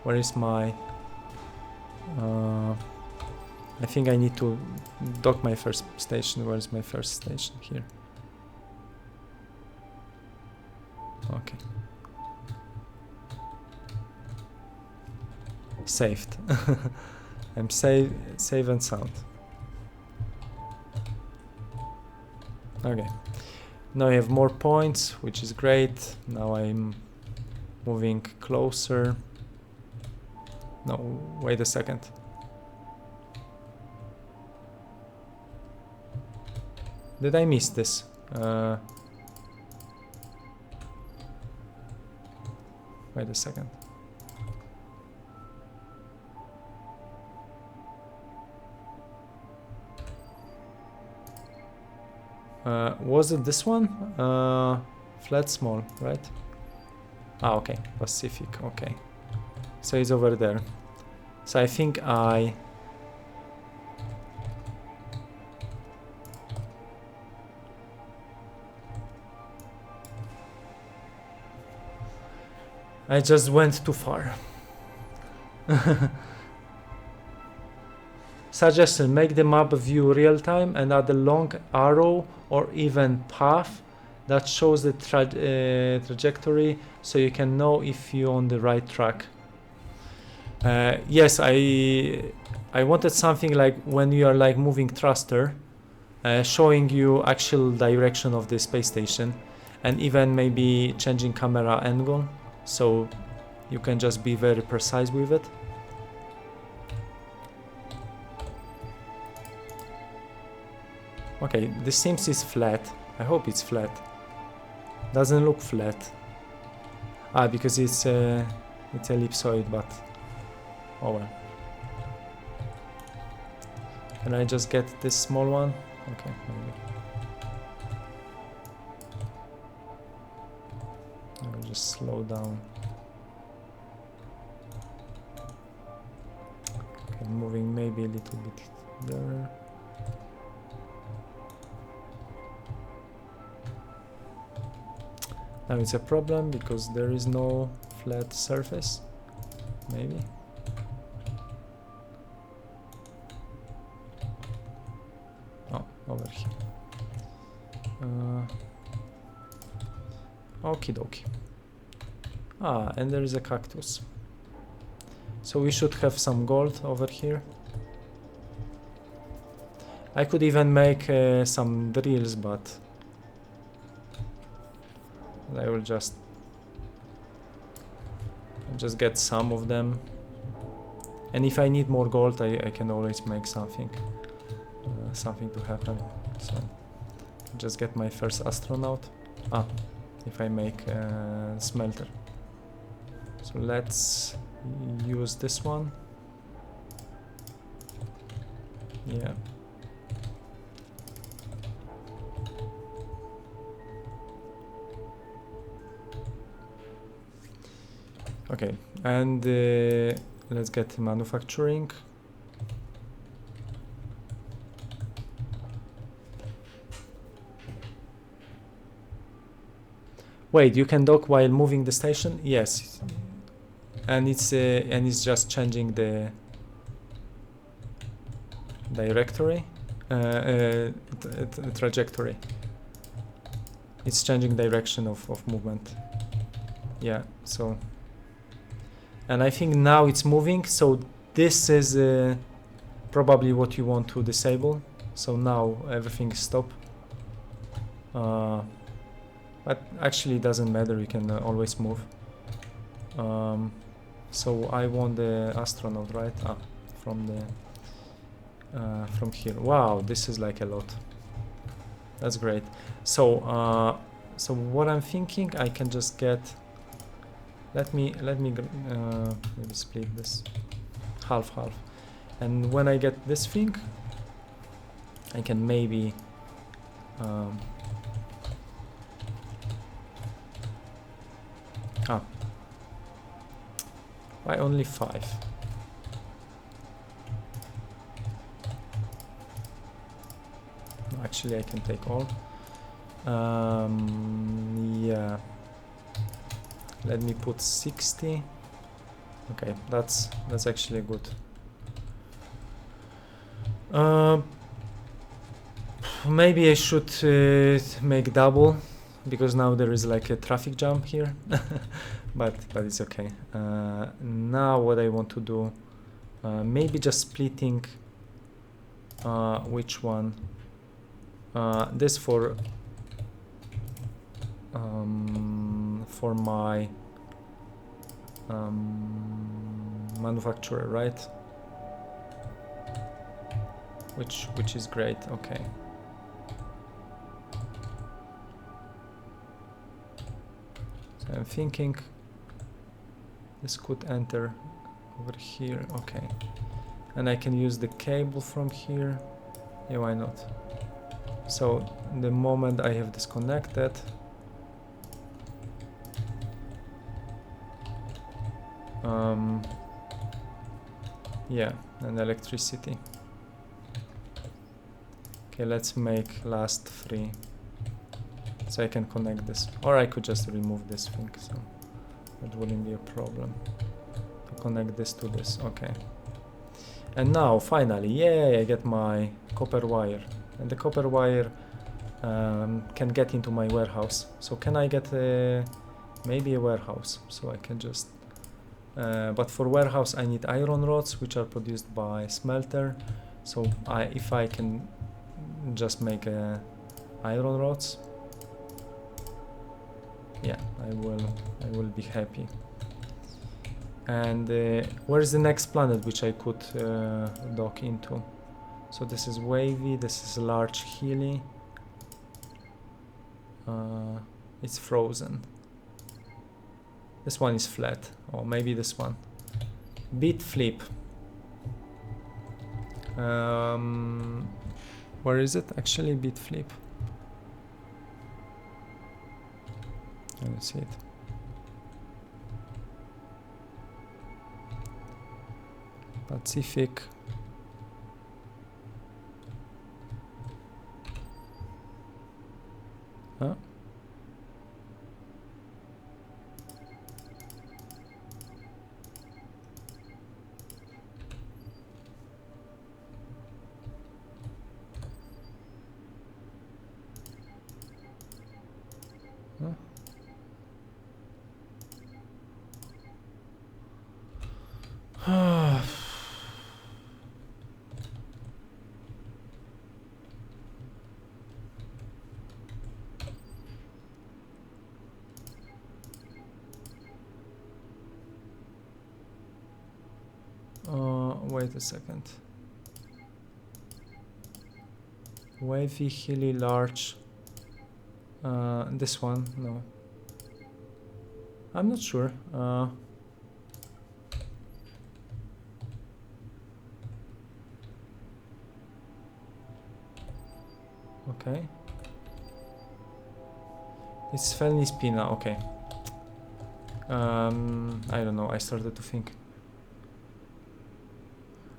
Where is my I think I need to dock my first station. Where is my first station? Here. Okay. Saved. I'm safe and sound. Okay. Now I have more points, which is great. Now I'm moving closer. No, wait a second. Did I miss this? Wait a second. Was it this one? Flat small, right? Ah, okay. Pacific, okay. So it's over there. So I think I just went too far. Suggestion: make the map view real time and add a long arrow or even path that shows the trajectory, so you can know if you're on the right track. Yes, I wanted something like when you are like moving thruster, showing you actual direction of the space station, and even maybe changing camera angle, so you can just be very precise with it. Okay, this seems is flat. I hope it's flat. Doesn't look flat. Ah, because it's ellipsoid, but oh well. Can I just get this small one? Okay, maybe. I'll just slow down. Okay, moving maybe a little bit there. Now it's a problem because there is no flat surface, maybe. Oh, over here. Okie dokie. Ah, and there is a cactus. So we should have some gold over here. I could even make some drills, but I will just get some of them, and if I need more gold, I can always make something to happen. So just get my first astronaut. Ah, if I make a smelter. So let's use this one. Yeah. Okay, and let's get manufacturing. Wait, you can dock while moving the station? Yes, and it's just changing the directory, trajectory. It's changing direction of movement. Yeah, so. And I think now it's moving, so this is probably what you want to disable. So now everything is stopped. But actually it doesn't matter, you can always move. So I want the astronaut, right? Ah, from here. Wow, this is like a lot. That's great. So so what I'm thinking, I can just get. Let me maybe split this half, and when I get this thing, I can maybe why only 5? Actually, I can take all. Yeah. Let me put 60. Okay, that's actually good. Maybe I should make double, because now there is like a traffic jam here. but it's okay. Now what I want to do, maybe just splitting which one, this for my manufacturer, right? Which is great. Okay. So I'm thinking this could enter over here. Okay, and I can use the cable from here. Yeah, why not? So the moment I have disconnected, yeah, and electricity. Okay, let's make last 3, so I can connect this, or I could just remove this thing, so that wouldn't be a problem to connect this to this. Okay, and now finally, yeah, I get my copper wire, and the copper wire can get into my warehouse. So can I get maybe a warehouse? So I can just but for warehouse I need iron rods, which are produced by smelter. So if I can just make iron rods, yeah, I will be happy. And where is the next planet which I could dock into? So this is wavy, this is large hilly. It's frozen. This one is flat, or maybe this one. Beat flip. Where is it? Actually, beat flip. I don't see it. Pacific. Huh? Wait a second. Wavy, hilly, large. This one, no. I'm not sure. Okay. It's Felny Spina, okay. I don't know, I started to think.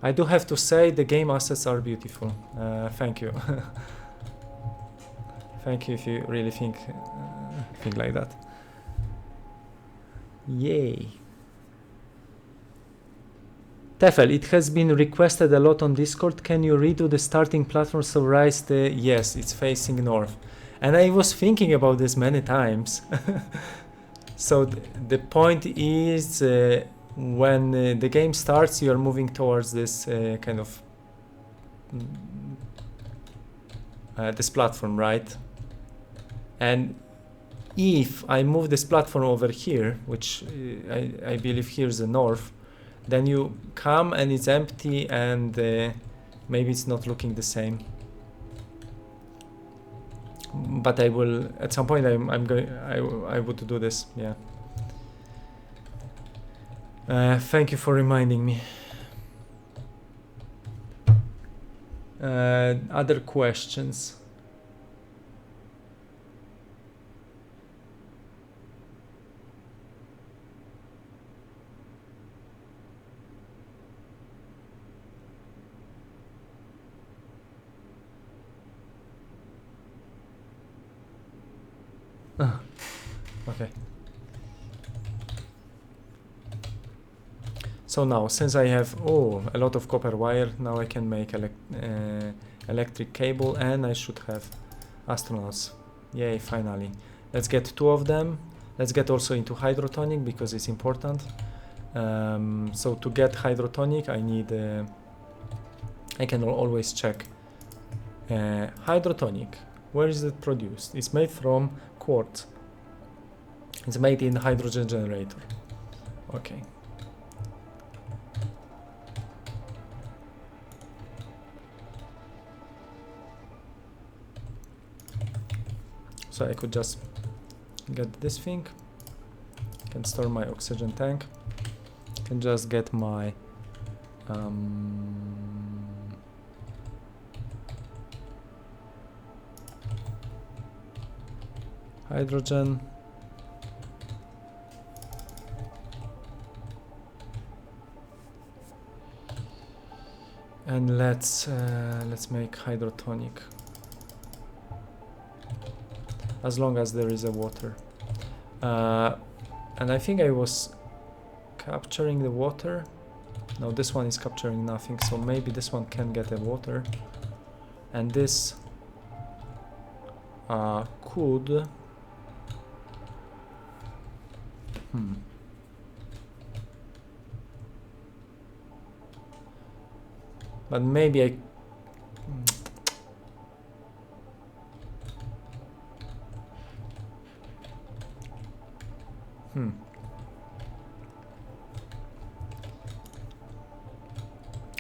I do have to say the game assets are beautiful. Thank you. Thank you if you really think like that. Yay. Tefel, it has been requested a lot on Discord. Can you redo the starting platform so rise the... Yes, it's facing north. And I was thinking about this many times. So the point is when the game starts, you are moving towards this kind of this platform, right? And if I move this platform over here, which I believe here is the north, then you come and it's empty, and maybe it's not looking the same. But I will at some point. I would do this. Yeah. Thank you for reminding me. Other questions? Okay. So now, since I have a lot of copper wire, now I can make electric cable, and I should have astronauts. Yay, finally. Let's get 2 of them. Let's get also into hydrotonic because it's important. So to get hydrotonic, I need... I can always check. Hydrotonic. Where is it produced? It's made from quartz. It's made in hydrogen generator. Okay. So I could just get this thing. Can store my oxygen tank. Can just get my hydrogen. And let's make hydrotonic. As long as there is a water. And I think I was capturing the water. No, this one is capturing nothing, so maybe this one can get a water. And this could but maybe I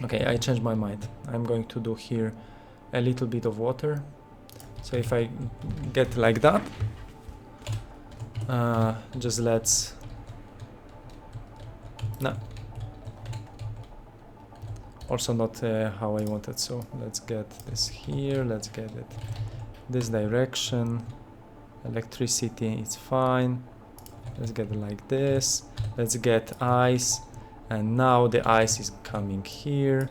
okay, I changed my mind. I'm going to do here a little bit of water. So if I get like that, just let's no, also not how I wanted. So let's get this here, let's get it this direction. Electricity, it's fine. Let's get it like this. Let's get ice, and now the ice is coming here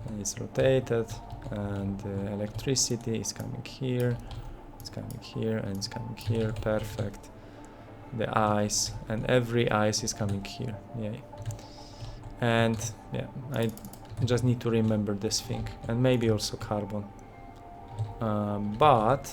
and it's rotated, and electricity is coming here, it's coming here, and it's coming here. Perfect. The ice, and every ice is coming here. Yay. And yeah, I just need to remember this thing, and maybe also carbon, but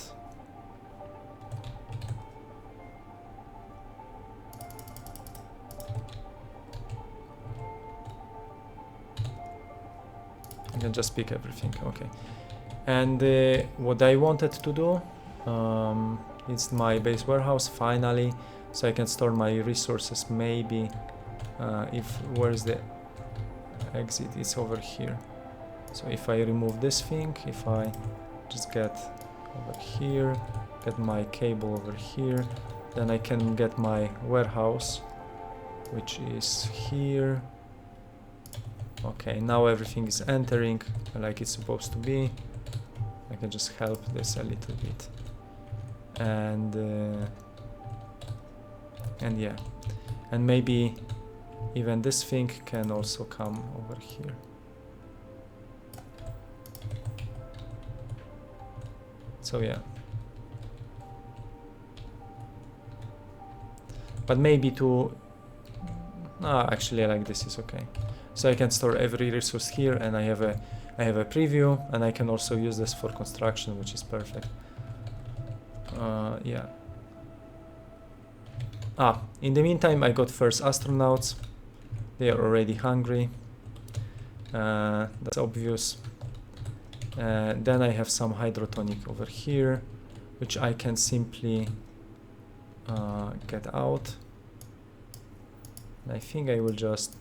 I can just pick everything. Okay. And what I wanted to do, it's my base warehouse finally, so I can store my resources. Maybe if where's the exit? It's over here. So if I remove this thing, if I just get over here, get my cable over here, then I can get my warehouse, which is here. Okay, now everything is entering like it's supposed to be. I can just help this a little bit, and yeah, and maybe even this thing can also come over here. So yeah, but maybe to actually, like this is okay. So I can store every resource here, and I have a preview, and I can also use this for construction, which is perfect. Yeah. In the meantime, I got first astronauts. They are already hungry. That's obvious. Then I have some hydrotonic over here, which I can simply get out. And I think I will just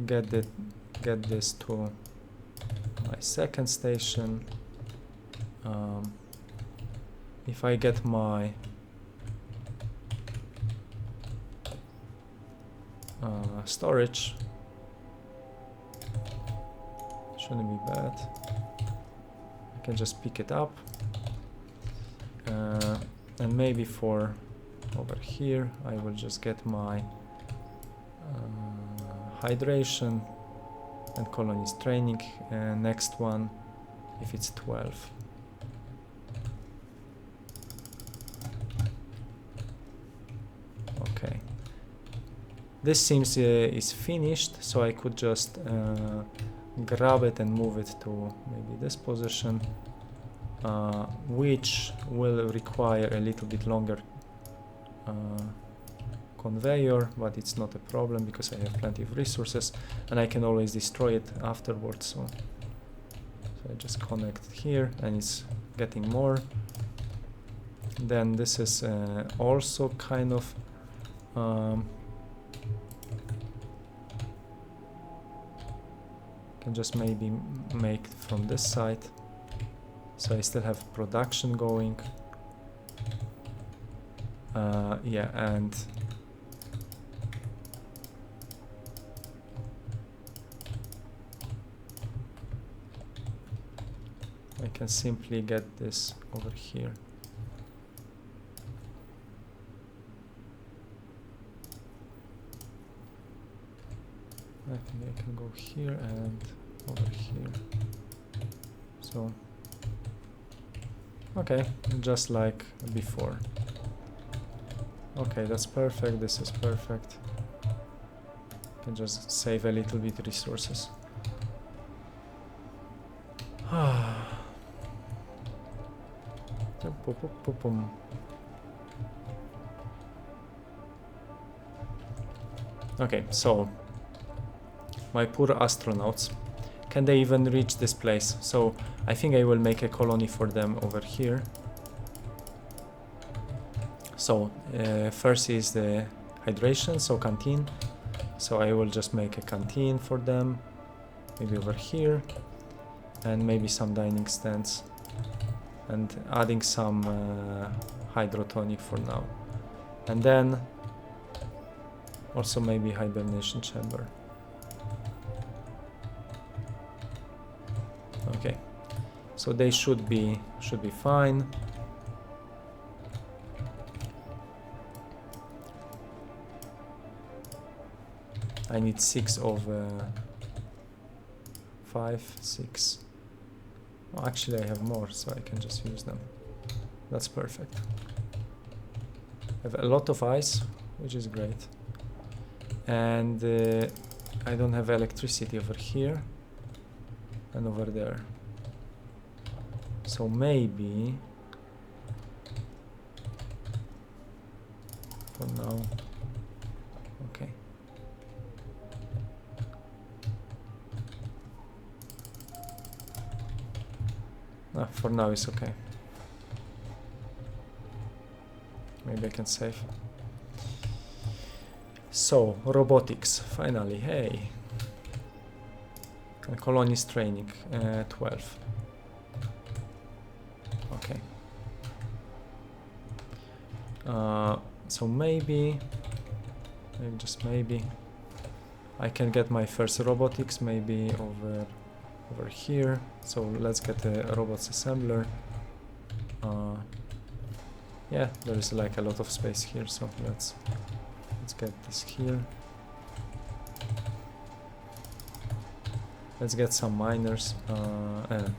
get this to my second station. If I get my storage, shouldn't be bad. I can just pick it up, and maybe for over here I will just get my hydration and colonies training, and next one if it's 12. Okay, this seems is finished, so I could just grab it and move it to maybe this position, which will require a little bit longer conveyor, but it's not a problem because I have plenty of resources and I can always destroy it afterwards. So I just connect here and it's getting more. Then this is also kind of can just maybe make from this side, so I still have production going. Yeah, and I can simply get this over here. I think I can go here and over here. So, okay, just like before. Okay, that's perfect. This is perfect. Can just save a little bit resources. Okay, so my poor astronauts, can they even reach this place? So I think I will make a colony for them over here. So first is the hydration, so canteen. So I will just make a canteen for them, maybe over here, and maybe some dining stands, and adding some hydrotonic for now, and then also maybe hibernation chamber. Okay, so they should be fine. I need 6 of 5, 6. Oh, actually I have more, so I can just use them. That's perfect. I have a lot of ice, which is great. And I don't have electricity over here and over there. So maybe for now, okay. For now it's okay. Maybe I can save. So, robotics, finally, hey. And colonies training, 12. Okay. So maybe, just maybe, I can get my first robotics maybe over here. So let's get a robots assembler. Yeah, there is like a lot of space here, so let's get this here. Let's get some miners,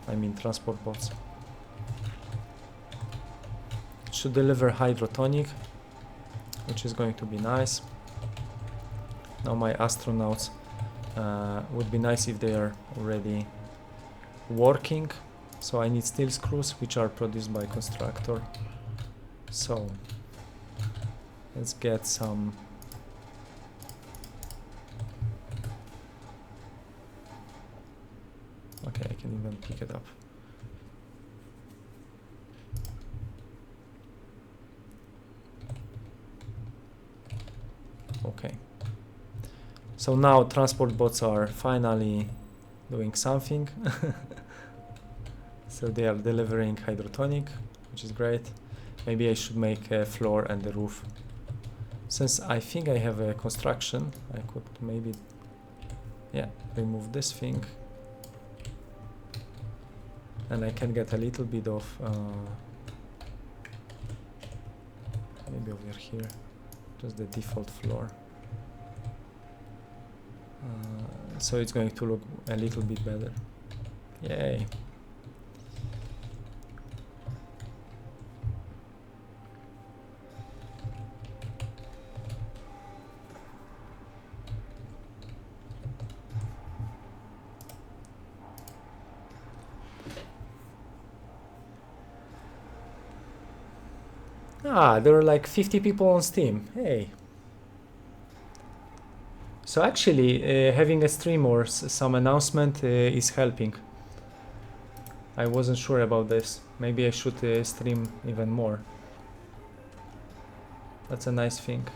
I mean transport bots. It should deliver hydrotonic, which is going to be nice. Now my astronauts, would be nice if they are already working. So I need steel screws, which are produced by constructor. So let's get some. Okay, I can even pick it up. Okay. So now transport bots are finally doing something. So they are delivering hydrotonic, which is great. Maybe I should make a floor and the roof. Since I think I have a construction, I could maybe, yeah, remove this thing. And I can get a little bit of, maybe over here, just the default floor. So it's going to look a little bit better. Yay. Ah, there are like 50 people on Steam. Hey. So actually, having a stream or some announcement is helping. I wasn't sure about this. Maybe I should stream even more. That's a nice thing.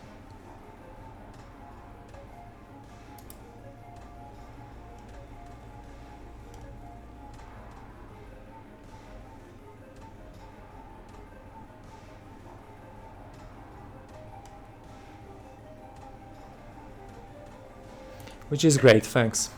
Which is great, thanks.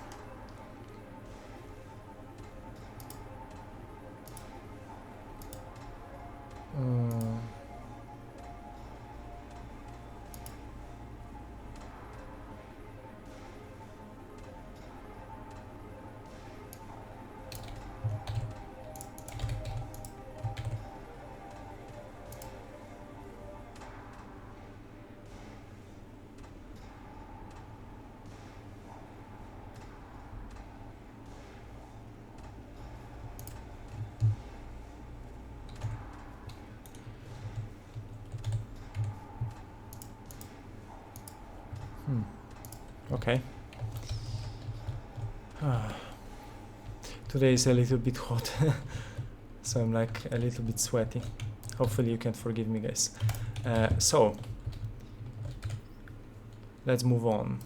Okay. Today is a little bit hot, so I'm like a little bit sweaty. Hopefully you can forgive me, guys. So let's move on.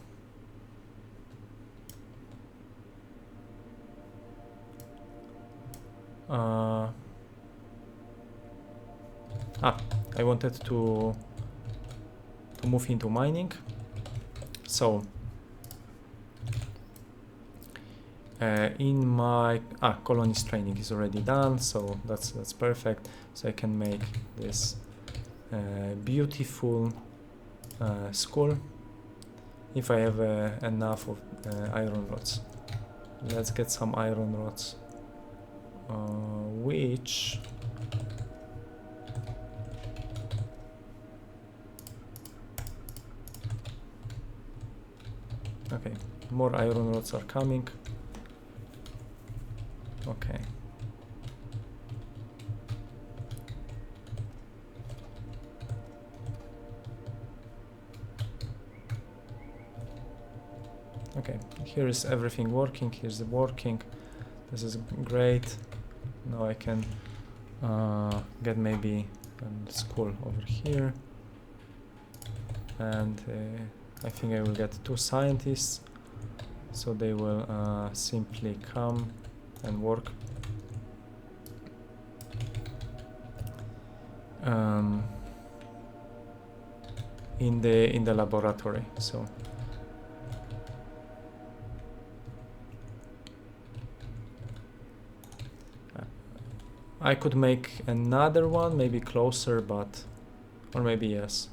I wanted to move into mining. So in my colonies training is already done, so that's perfect. So I can make this beautiful school if I have enough of iron rods. Let's get some iron rods, which okay, more iron rods are coming. Okay. Okay, here is everything working, here's the working. This is great. Now I can get maybe a school over here. And I think I will get 2 scientists, so they will simply come and work. In the laboratory. So I could make another one, maybe closer, but or maybe yes.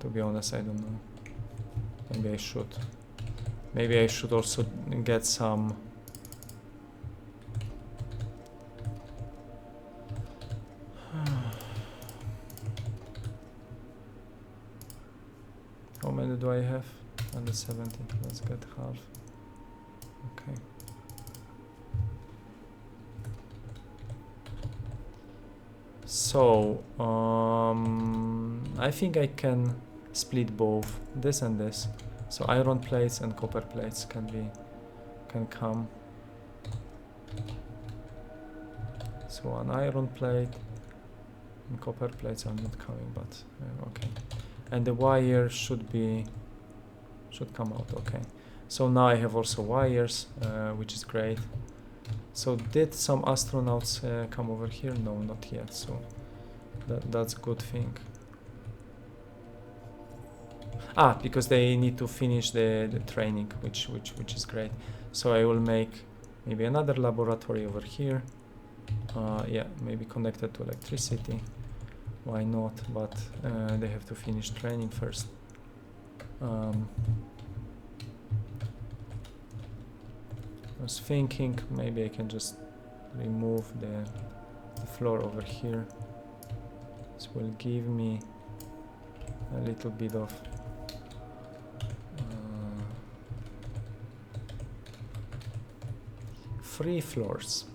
To be honest, I don't know. Maybe I should. Maybe I should also get some. How many do I have? 170. Let's get half. Okay. So I think I can split both this and this. So iron plates and copper plates can come. So an iron plate and copper plates are not coming, but okay. And the wire should come out. Okay. So now I have also wires, which is great. So did some astronauts come over here? No, not yet. So that's a good thing. Because they need to finish the training, which is great. So I will make maybe another laboratory over here. Yeah, maybe connected to electricity. Why not? But they have to finish training first. I was thinking maybe I can just remove the floor over here. This will give me a little bit of 3 floors.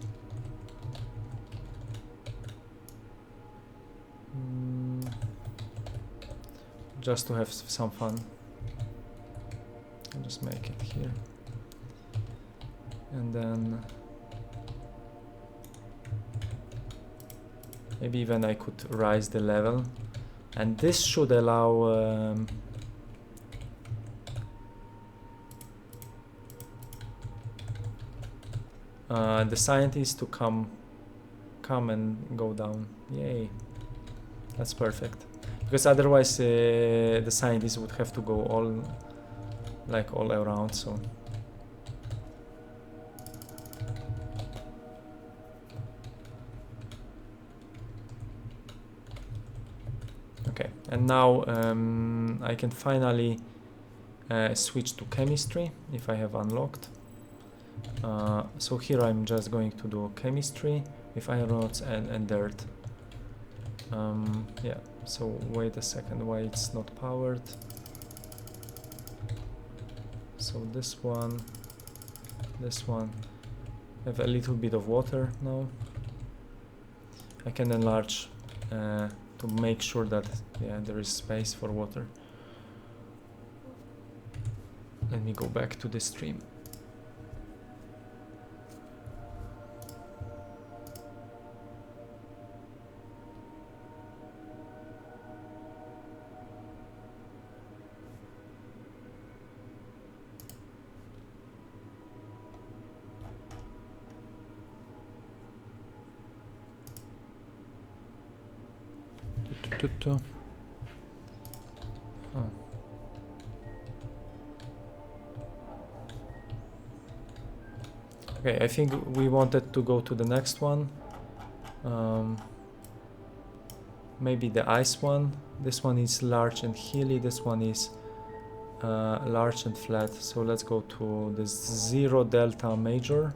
Just to have some fun. I'll just make it here. And then maybe even I could rise the level, and this should allow the scientists to come and go down. Yay, that's perfect, because otherwise the scientists would have to go all around. So okay, and now I can finally switch to chemistry if I have unlocked. So here I'm just going to do chemistry with iron rods and dirt. Yeah, so wait a second, why it's not powered? So this one, I have a little bit of water now. I can enlarge to make sure that there is space for water. Let me go back to the stream. Oh. Okay, I think we wanted to go to the next one. Maybe the ice one. This one is large and hilly. This one is large and flat. So let's go to the 0 delta major.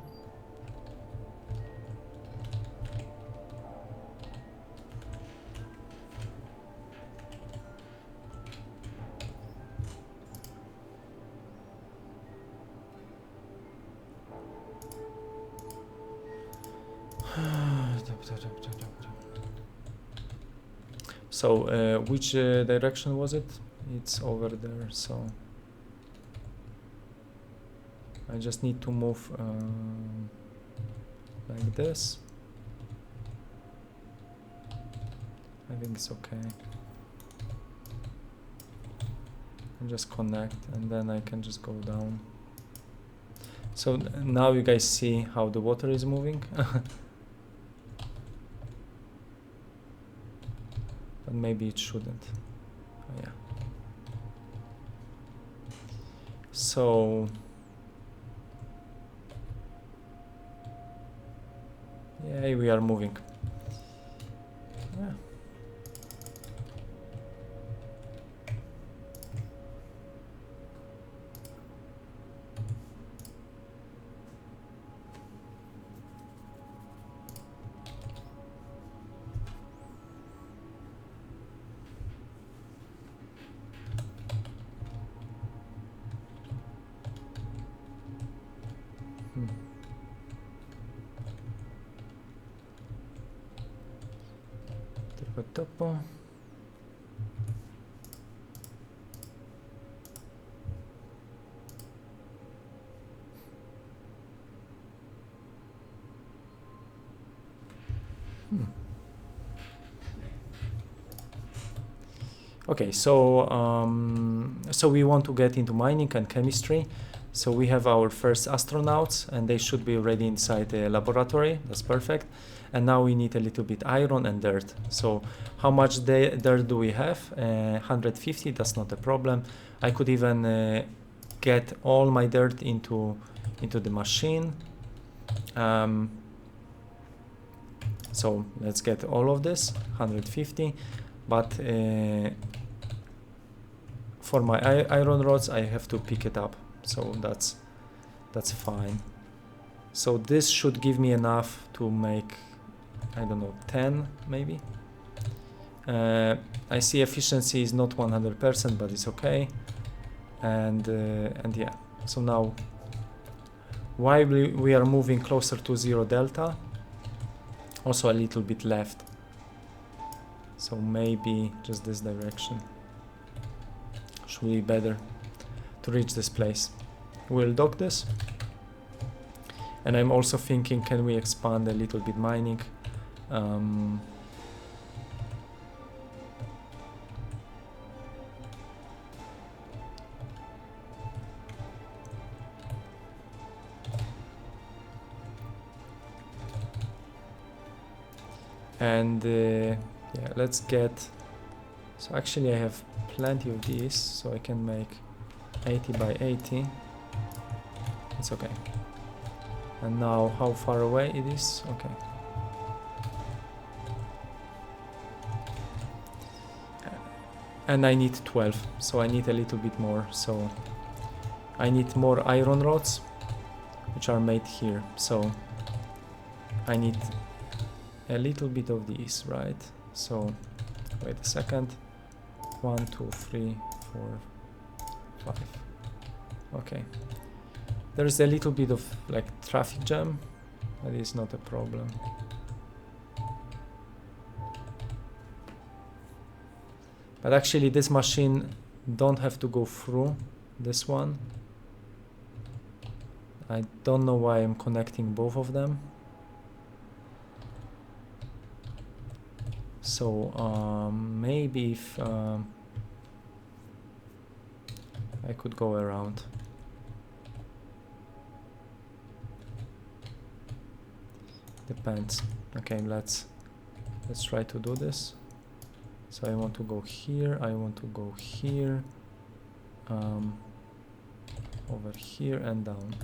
So which direction was it? It's over there, so I just need to move like this. I think it's okay. And just connect, and then I can just go down. So now you guys see how the water is moving. But maybe it shouldn't. Oh, yeah. So yeah, we are moving. Yeah. Topo. Okay, so we want to get into mining and chemistry. So we have our first astronauts, and they should be ready inside the laboratory. That's perfect. And now we need a little bit iron and dirt. So how much dirt do we have? 150, that's not a problem. I could even get all my dirt into the machine. So let's get all of this, 150. But for my iron rods, I have to pick it up. So that's fine. So this should give me enough to make, I don't know, 10 maybe. I see efficiency is not 100%, but it's okay. And yeah, so now while we are moving closer to 0 delta, also a little bit left. So maybe just this direction should be better to reach this place. We'll dock this. And I'm also thinking, can we expand a little bit mining? And yeah, let's get, so actually I have plenty of these, so I can make 80 by 80. It's okay. And now how far away it is? Okay. And I need 12, so I need a little bit more. So I need more iron rods, which are made here. So I need a little bit of these, right? So wait a second. 1, 2, 3, 4, 5. Okay. There's a little bit of like traffic jam. That is not a problem. But actually this machine don't have to go through this one. I don't know why I'm connecting both of them. So maybe if I could go around. Depends. Okay, let's try to do this. So I want to go here, I want to go here, over here and down.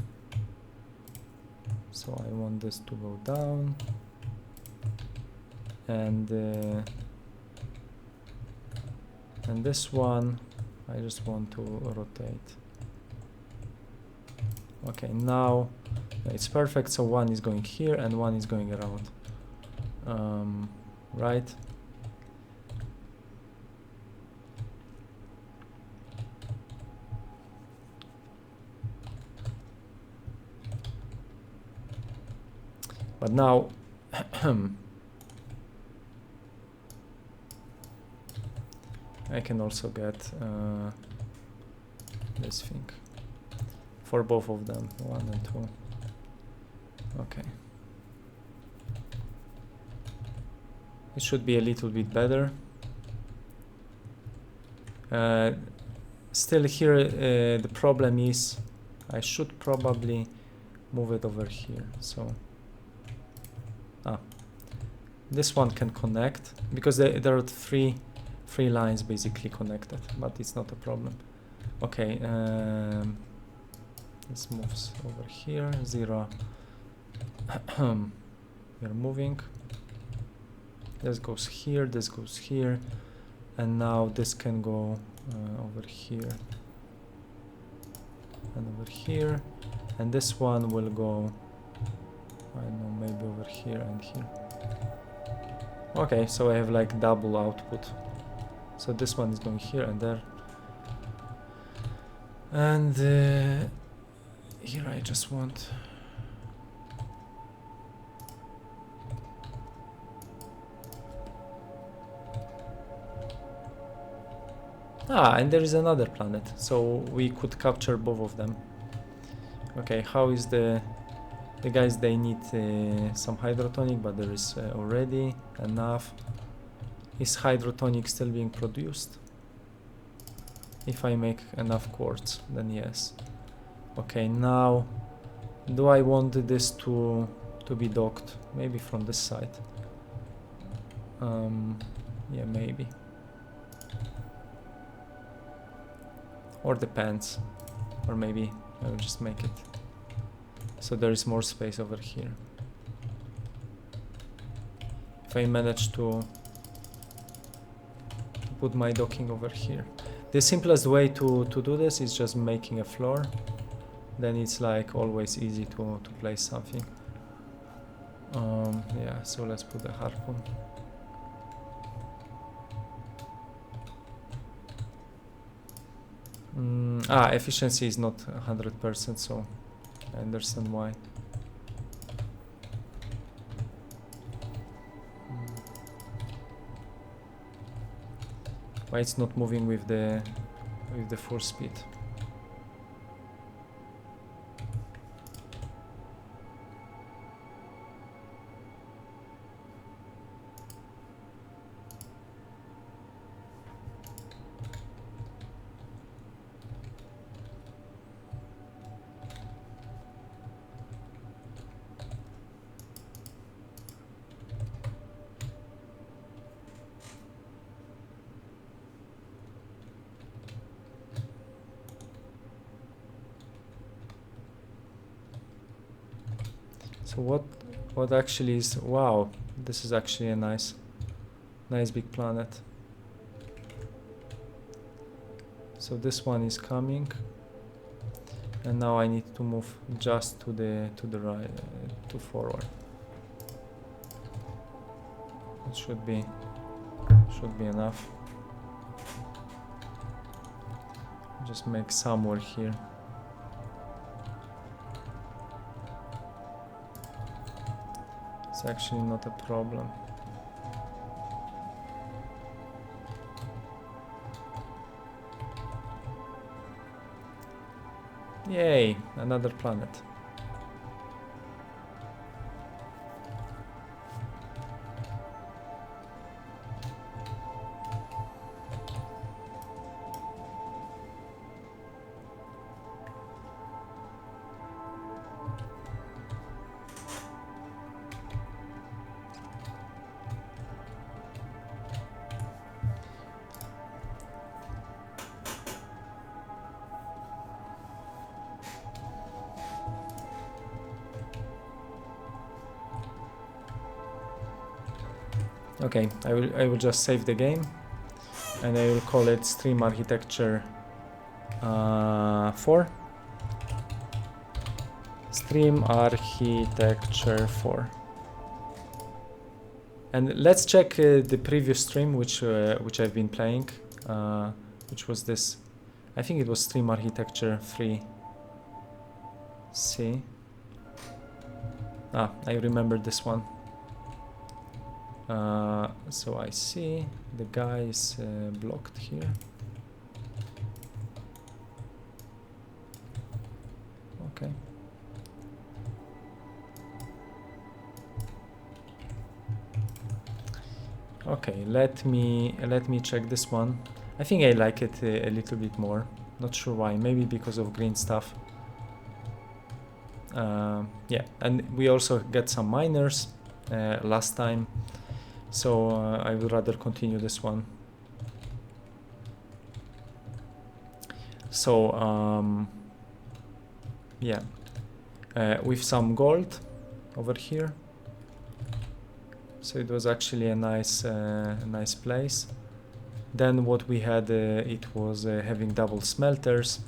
So I want this to go down, and this one I just want to rotate. Okay, now it's perfect. So one is going here and one is going around, right? But now I can also get this thing for both of them, 1 and 2. Okay. It should be a little bit better. Still here, the problem is I should probably move it over here. So this one can connect because there are three lines basically connected, but it's not a problem. Okay, this moves over here. 0. We're moving. This goes here, this goes here, and now this can go over here and over here, and this one will go, I don't know, maybe over here and here. Okay, so I have like double output. So this one is going here and there, and here I just want and there is another planet, so we could capture both of them. Okay, how is the guys? They need some hydrotonic, but there is already enough. Is hydrotonic still being produced? If I make enough quartz, then yes. Okay, now do I want this to be docked? Maybe from this side. Yeah, maybe. Or depends. Or maybe I will just make it so there is more space over here. If I manage to put my docking over here. The simplest way to do this is just making a floor. Then it's like always easy to place something. Yeah, so let's put the harpoon. Efficiency is not 100%, so I understand why. Why it's not moving with the full speed. So what actually is, wow, this is actually a nice big planet. So this one is coming, and now I need to move just to the right, to forward. It should be enough. Just make somewhere here. It's actually not a problem. Yay, another planet. Okay, I will just save the game, and I will call it Stream Architecture 4. Stream Architecture 4. And let's check the previous stream which I've been playing, which was this. I think it was Stream Architecture 3C. I remember this one. So I see the guy is blocked here. Okay. Okay, let me check this one. I think I like it a little bit more. Not sure why. Maybe because of green stuff. Yeah, and we also get some miners last time, so I would rather continue this one. So yeah, with some gold over here. So it was actually a nice nice place. Then what we had, it was having double smelters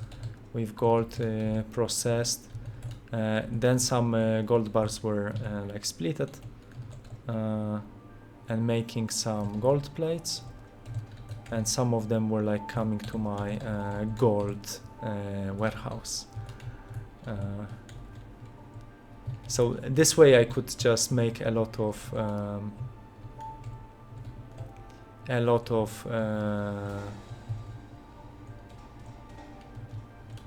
with gold processed. Then some gold bars were like splitted and making some gold plates, and some of them were like coming to my gold warehouse. So this way I could just make a lot of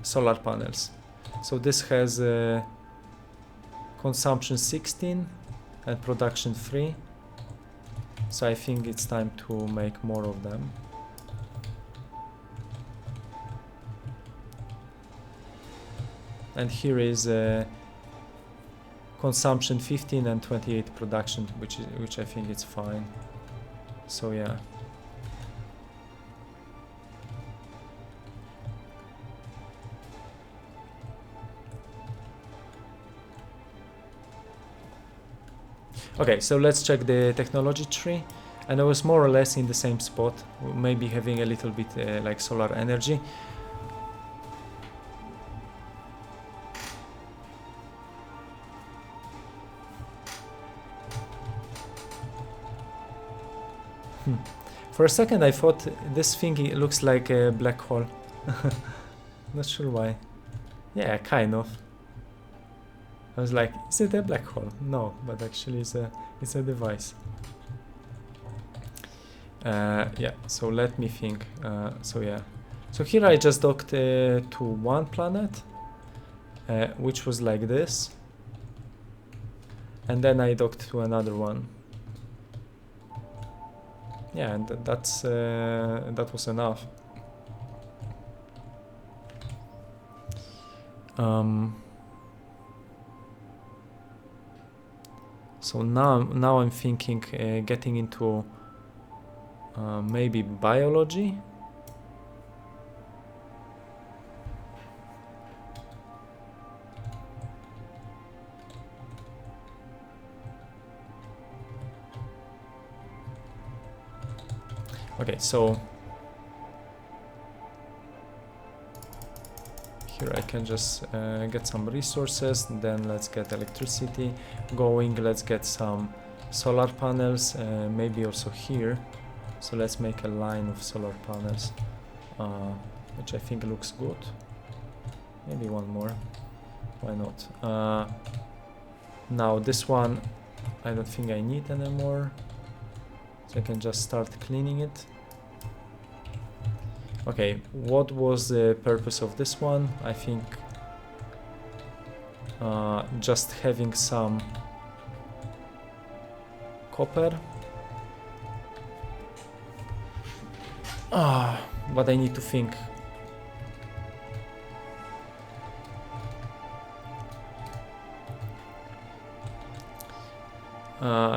solar panels. So this has consumption 16 and production 3. So I think it's time to make more of them. And here is consumption 15 and 28 production, which I think it's fine. So yeah. Okay, so let's check the technology tree, and I was more or less in the same spot, maybe having a little bit like solar energy. For a second I thought this thing looks like a black hole. Not sure why. Yeah, kind of. I was like, is it a black hole? No, but actually it's a device. Yeah, so let me think. So yeah, so here I just docked to one planet, which was like this, and then I docked to another one. Yeah, and that was enough. So now I'm thinking getting into maybe biology. Okay, so here I can just get some resources, then let's get electricity going, let's get some solar panels, maybe also here. So let's make a line of solar panels, which I think looks good. Maybe one more, why not? Now this one I don't think I need anymore, so I can just start cleaning it. Okay, what was the purpose of this one? I think just having some copper. But I need to think.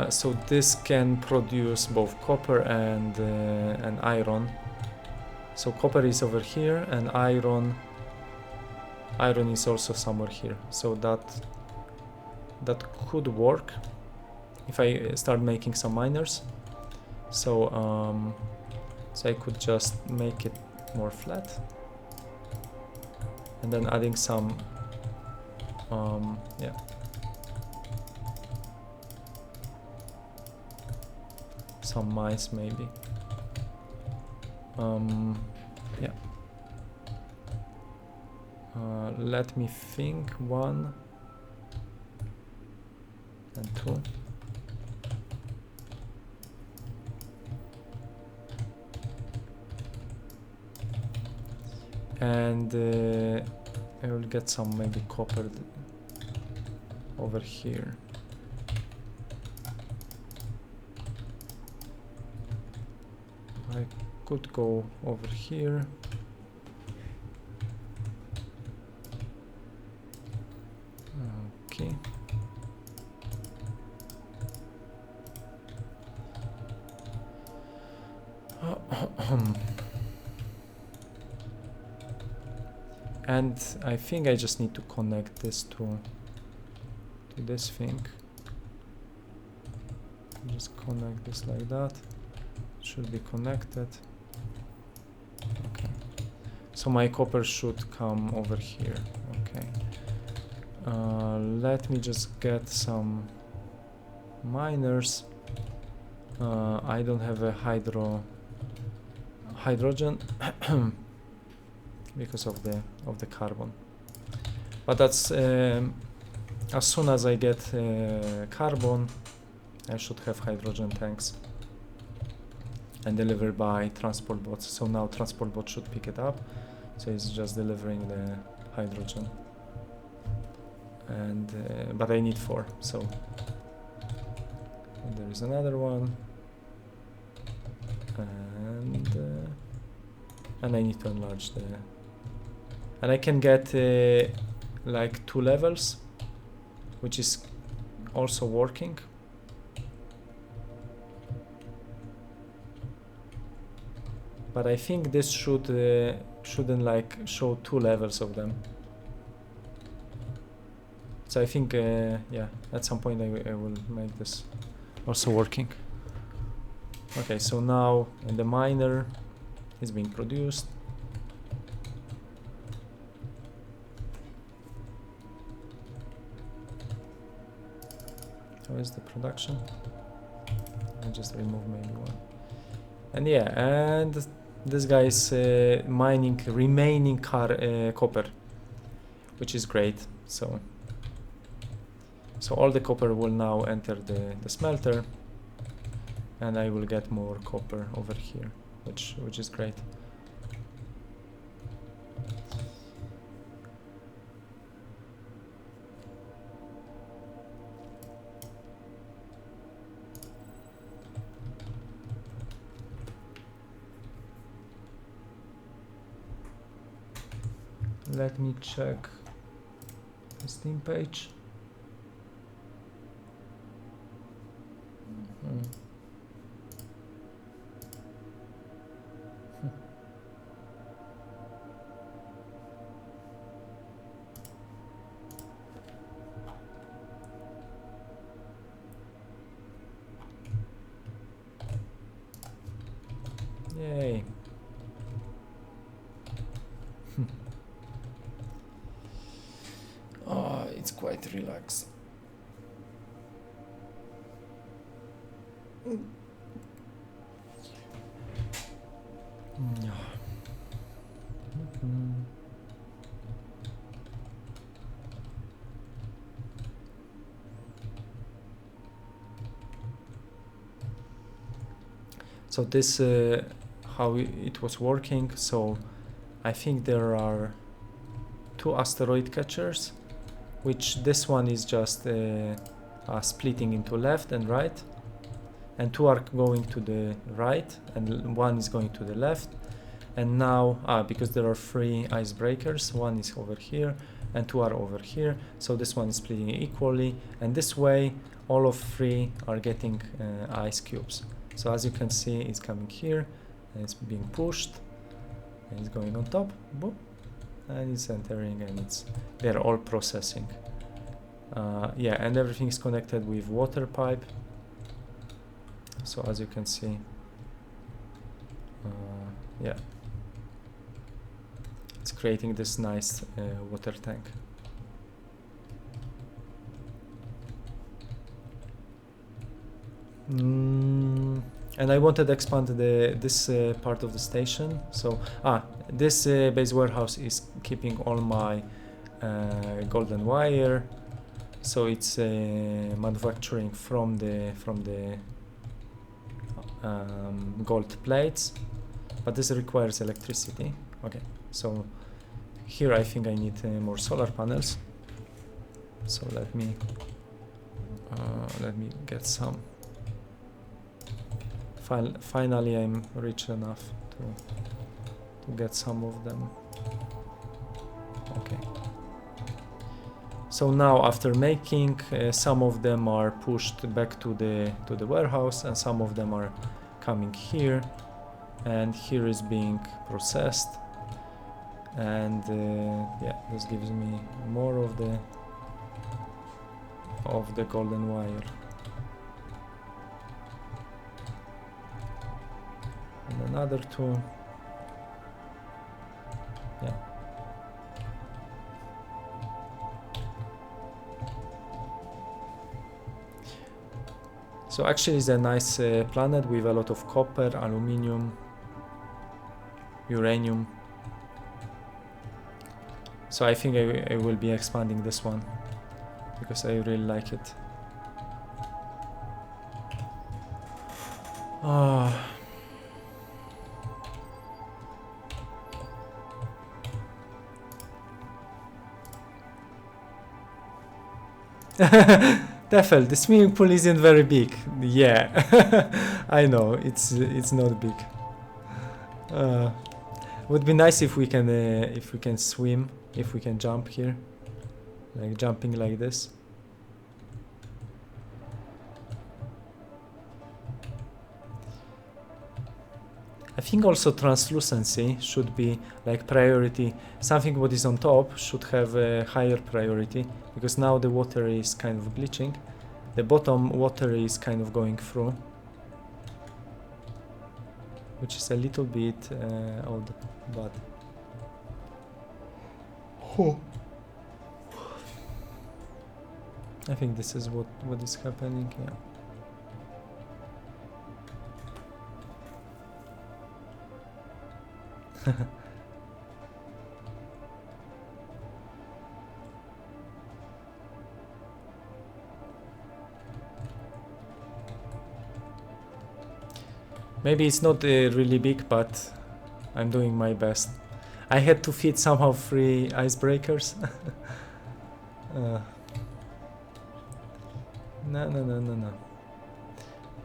So this can produce both copper and iron. So copper is over here, and iron is also somewhere here. So that could work if I start making some miners. So so I could just make it more flat, and then adding some yeah, some mice maybe. Yeah. Let me think. 1 and 2. And I will get some maybe copper over here. I could go over here. Okay. And I think I just need to connect this to this thing. Just connect this like that. Should be connected. Okay. So my copper should come over here. Okay. Let me just get some miners. I don't have a hydrogen because of the carbon, but that's as soon as I get carbon, I should have hydrogen tanks and deliver by transport bots. So now transport bot should pick it up, so it's just delivering the hydrogen, and but I need 4, so there is another one, and I need to enlarge the, and I can get like 2 levels, which is also working. But I think this shouldn't like show 2 levels of them. So I think yeah, at some point I will make this also working. Okay, so now the miner is being produced. How is the production? I'll just remove maybe 1. And yeah, and this guy is mining remaining copper, which is great. So all the copper will now enter the smelter, and I will get more copper over here, which is great. Let me check the Steam page. Yay. Oh, it's quite relaxed. So this how it was working. So I think there are 2 asteroid catchers, which this one is just splitting into left and right, and 2 are going to the right and 1 is going to the left. And now because there are 3 icebreakers, 1 is over here and 2 are over here, so this one is splitting equally, and this way all of 3 are getting ice cubes. So as you can see, it's coming here and it's being pushed and it's going on top, boop, and it's entering, and they're all processing. Yeah, and everything is connected with water pipe. So as you can see, Yeah, it's creating this nice water tank. And I wanted to expand this part of the station. So this base warehouse is keeping all my golden wire. So it's manufacturing from the gold plates, but this requires electricity. Okay, so here I think I need more solar panels. So let me get some. Finally, I'm rich enough to get some of them. Okay. So now, after making, some of them are pushed back to the warehouse, and some of them are coming here, and here is being processed. And yeah, this gives me more of the golden wire. And another two. Yeah. So actually it's a nice planet with a lot of copper, aluminium, uranium. So I think I will be expanding this one because I really like it. Tefel, the swimming pool isn't very big. Yeah, I know it's not big. Would be nice if we can swim, if we can jump here, like jumping like this. I think also translucency should be like priority. Something what is on top should have a higher priority, because now the water is kind of glitching. The bottom water is kind of going through, which is a little bit odd, but I think this is what is happening. Yeah. Maybe it's not really big, but I'm doing my best. I had to feed somehow 3 icebreakers. No.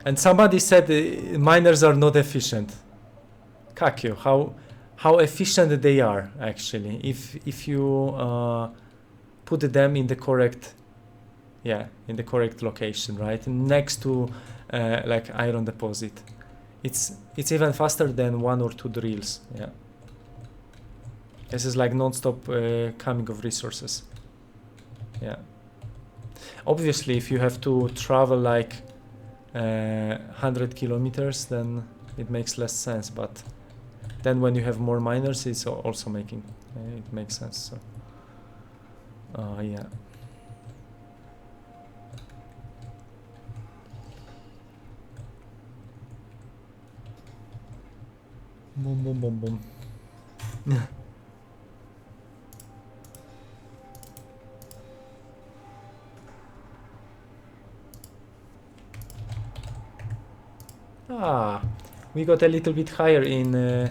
And somebody said miners are not efficient. Kakio, how efficient they are actually if you put them in the correct location, right next to like iron deposit. It's even faster than 1 or 2 drills. Yeah, this is like non-stop coming of resources. Yeah, obviously if you have to travel like 100 kilometers, then it makes less sense, but then when you have more miners, it's also making it makes sense. So yeah. Boom. We got a little bit higher in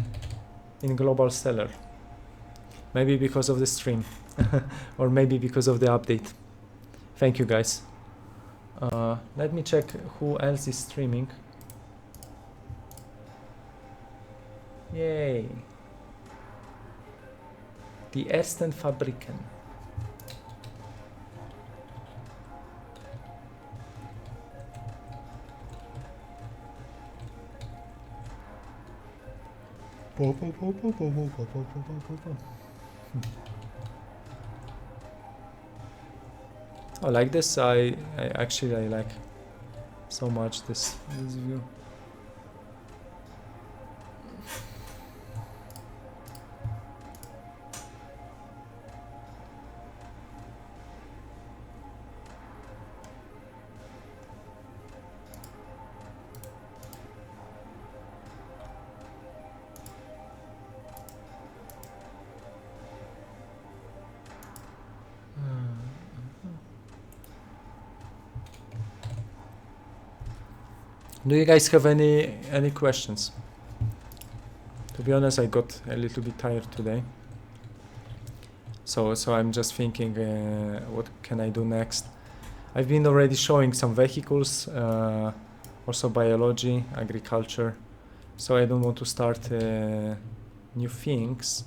global stellar. Maybe because of the stream, or maybe because of the update. Thank you, guys. Let me check who else is streaming. Yay! Die ersten Fabriken. Oh, like this, I actually like so much this view. Do you guys have any questions? To be honest, I got a little bit tired today. So I'm just thinking, what can I do next? I've been already showing some vehicles, also biology, agriculture. So I don't want to start new things,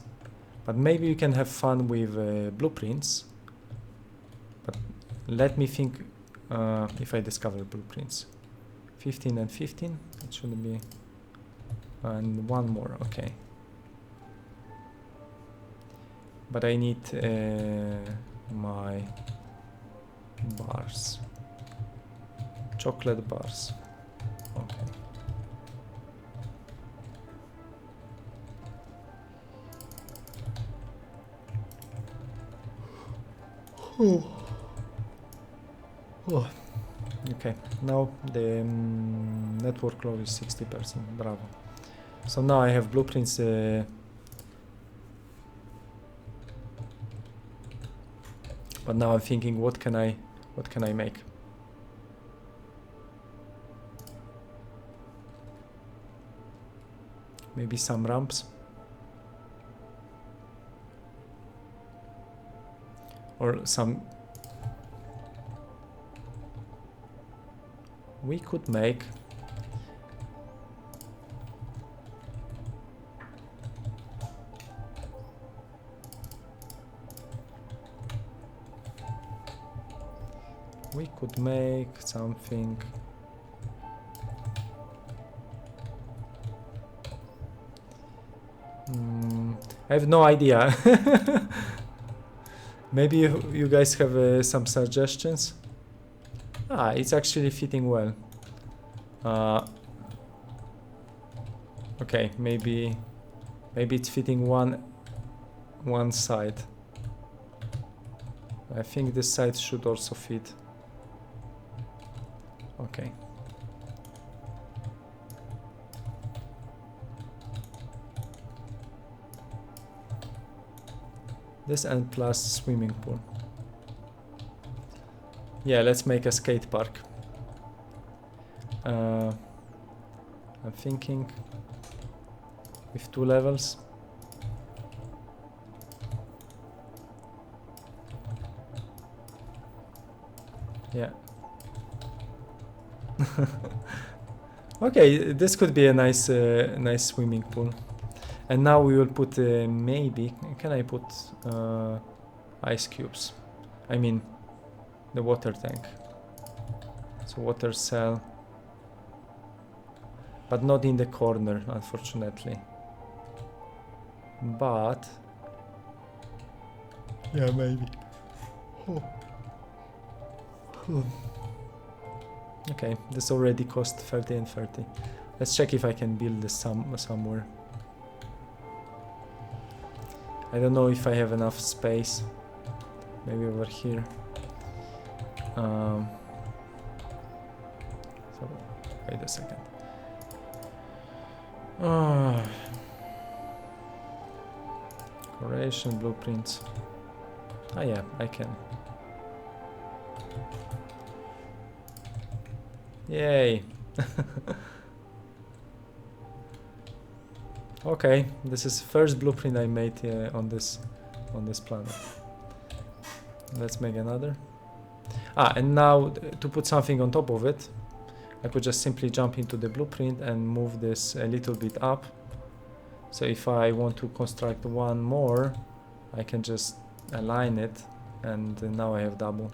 but maybe we can have fun with blueprints. But let me think if I discover blueprints. 15 and 15, it should be, and one more, okay. But I need my bars, chocolate bars, okay. Oh. Okay, now the network load is 60%, bravo. So now I have blueprints. But now I'm thinking, what can I make? Maybe some ramps, or some. We could make. We could make something. I have no idea. Maybe you guys have some suggestions. It's actually fitting well. Okay, maybe it's fitting one side. I think this side should also fit. Okay. This and plus swimming pool. Yeah, let's make a skate park. I'm thinking with 2 levels. Yeah. Okay, this could be a nice swimming pool. And now we will put maybe, can I put ice cubes? I mean the water tank. So water cell, but not in the corner, unfortunately. But yeah, maybe. Okay, this already cost 30 and 30. Let's check if I can build this somewhere. I don't know if I have enough space. Maybe over here. So wait a second. Decoration blueprints. Yeah, I can. Yay. Okay, this is first blueprint I made on this planet. Let's make another. And now to put something on top of it, I could just simply jump into the blueprint and move this a little bit up. So if I want to construct one more, I can just align it, and now I have double.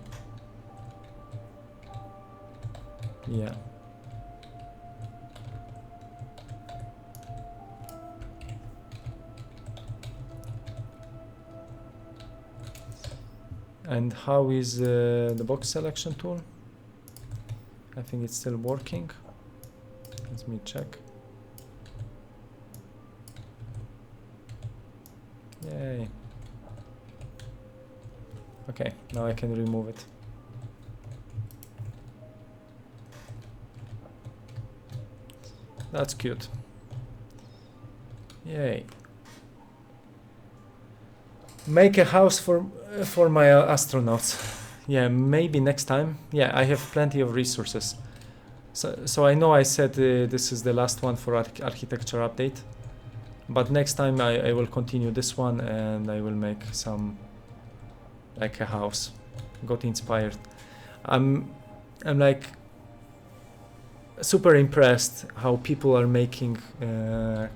Yeah. And how is the box selection tool? I think it's still working. Let me check. Yay. Okay, now I can remove it. That's cute. Yay. Make a house for my astronauts. Yeah, maybe next time. Yeah, I have plenty of resources. So I know I said this is the last one for architecture update, but next time I will continue this one and I will make some like a house. Got inspired. I'm like super impressed how people are making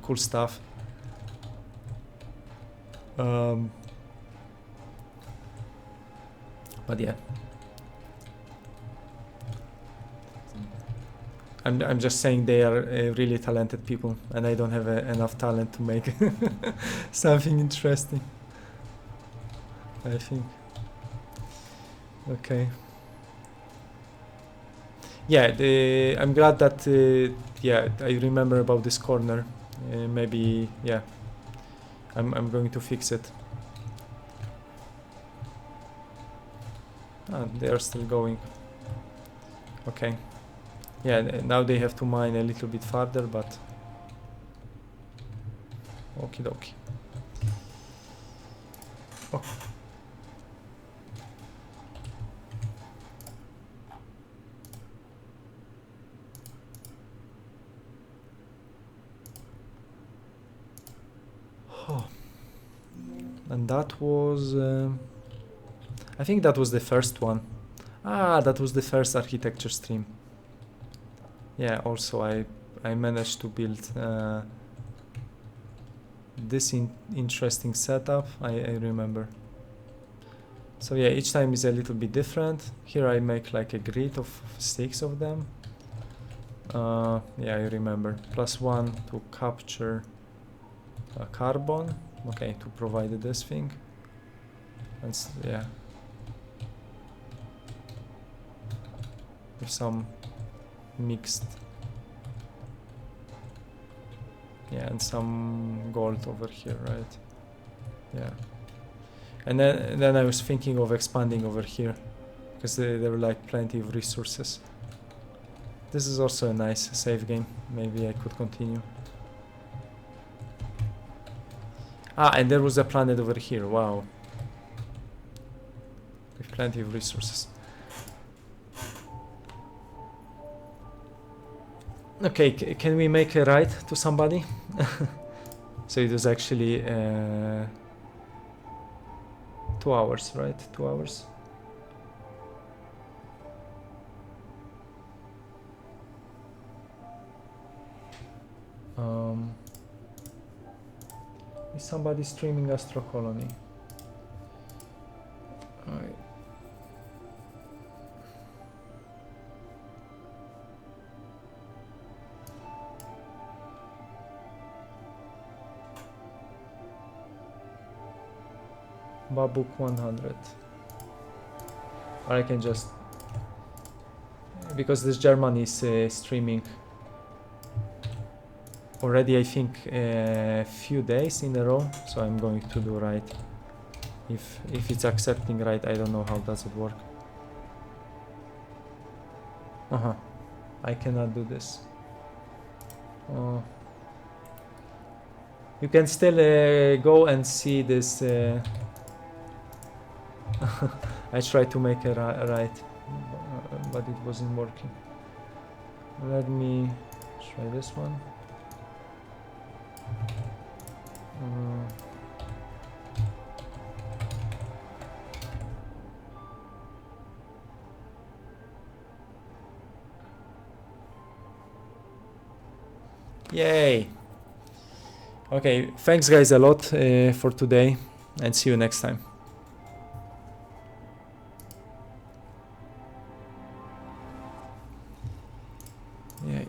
cool stuff. But yeah, I'm just saying they are really talented people, and I don't have enough talent to make something interesting, I think. Okay. Yeah, I'm glad that yeah, I remember about this corner. Maybe yeah, I'm going to fix it. Ah, they are still going. Okay. Yeah, now they have to mine a little bit farther, but okie dokie. Oh. Oh. And that was I think that was the first one. Ah, that was the first architecture stream. Yeah, also I managed to build this interesting setup, I remember. So yeah, each time is a little bit different. Here I make like a grid of 6 of them. Yeah, I remember. +1 to capture carbon. Okay, to provide this thing. And yeah. With some mixed. Yeah, and some gold over here, right? Yeah. And then I was thinking of expanding over here, because there were like plenty of resources. This is also a nice save game. Maybe I could continue. Ah, and there was a planet over here. Wow. With plenty of resources. Okay, can we make a ride to somebody? So it was actually 2 hours, right? 2 hours. Is somebody streaming Astro Colony? Alright. Babuk 100. Or I can just, because this German is streaming already, I think a few days in a row, so I'm going to do right. If it's accepting right, I don't know how does it work. I cannot do this. You can still go and see this. I tried to make a right, but it wasn't working. Let me try this one. Yay! Okay, thanks guys a lot for today, and see you next time. Yay.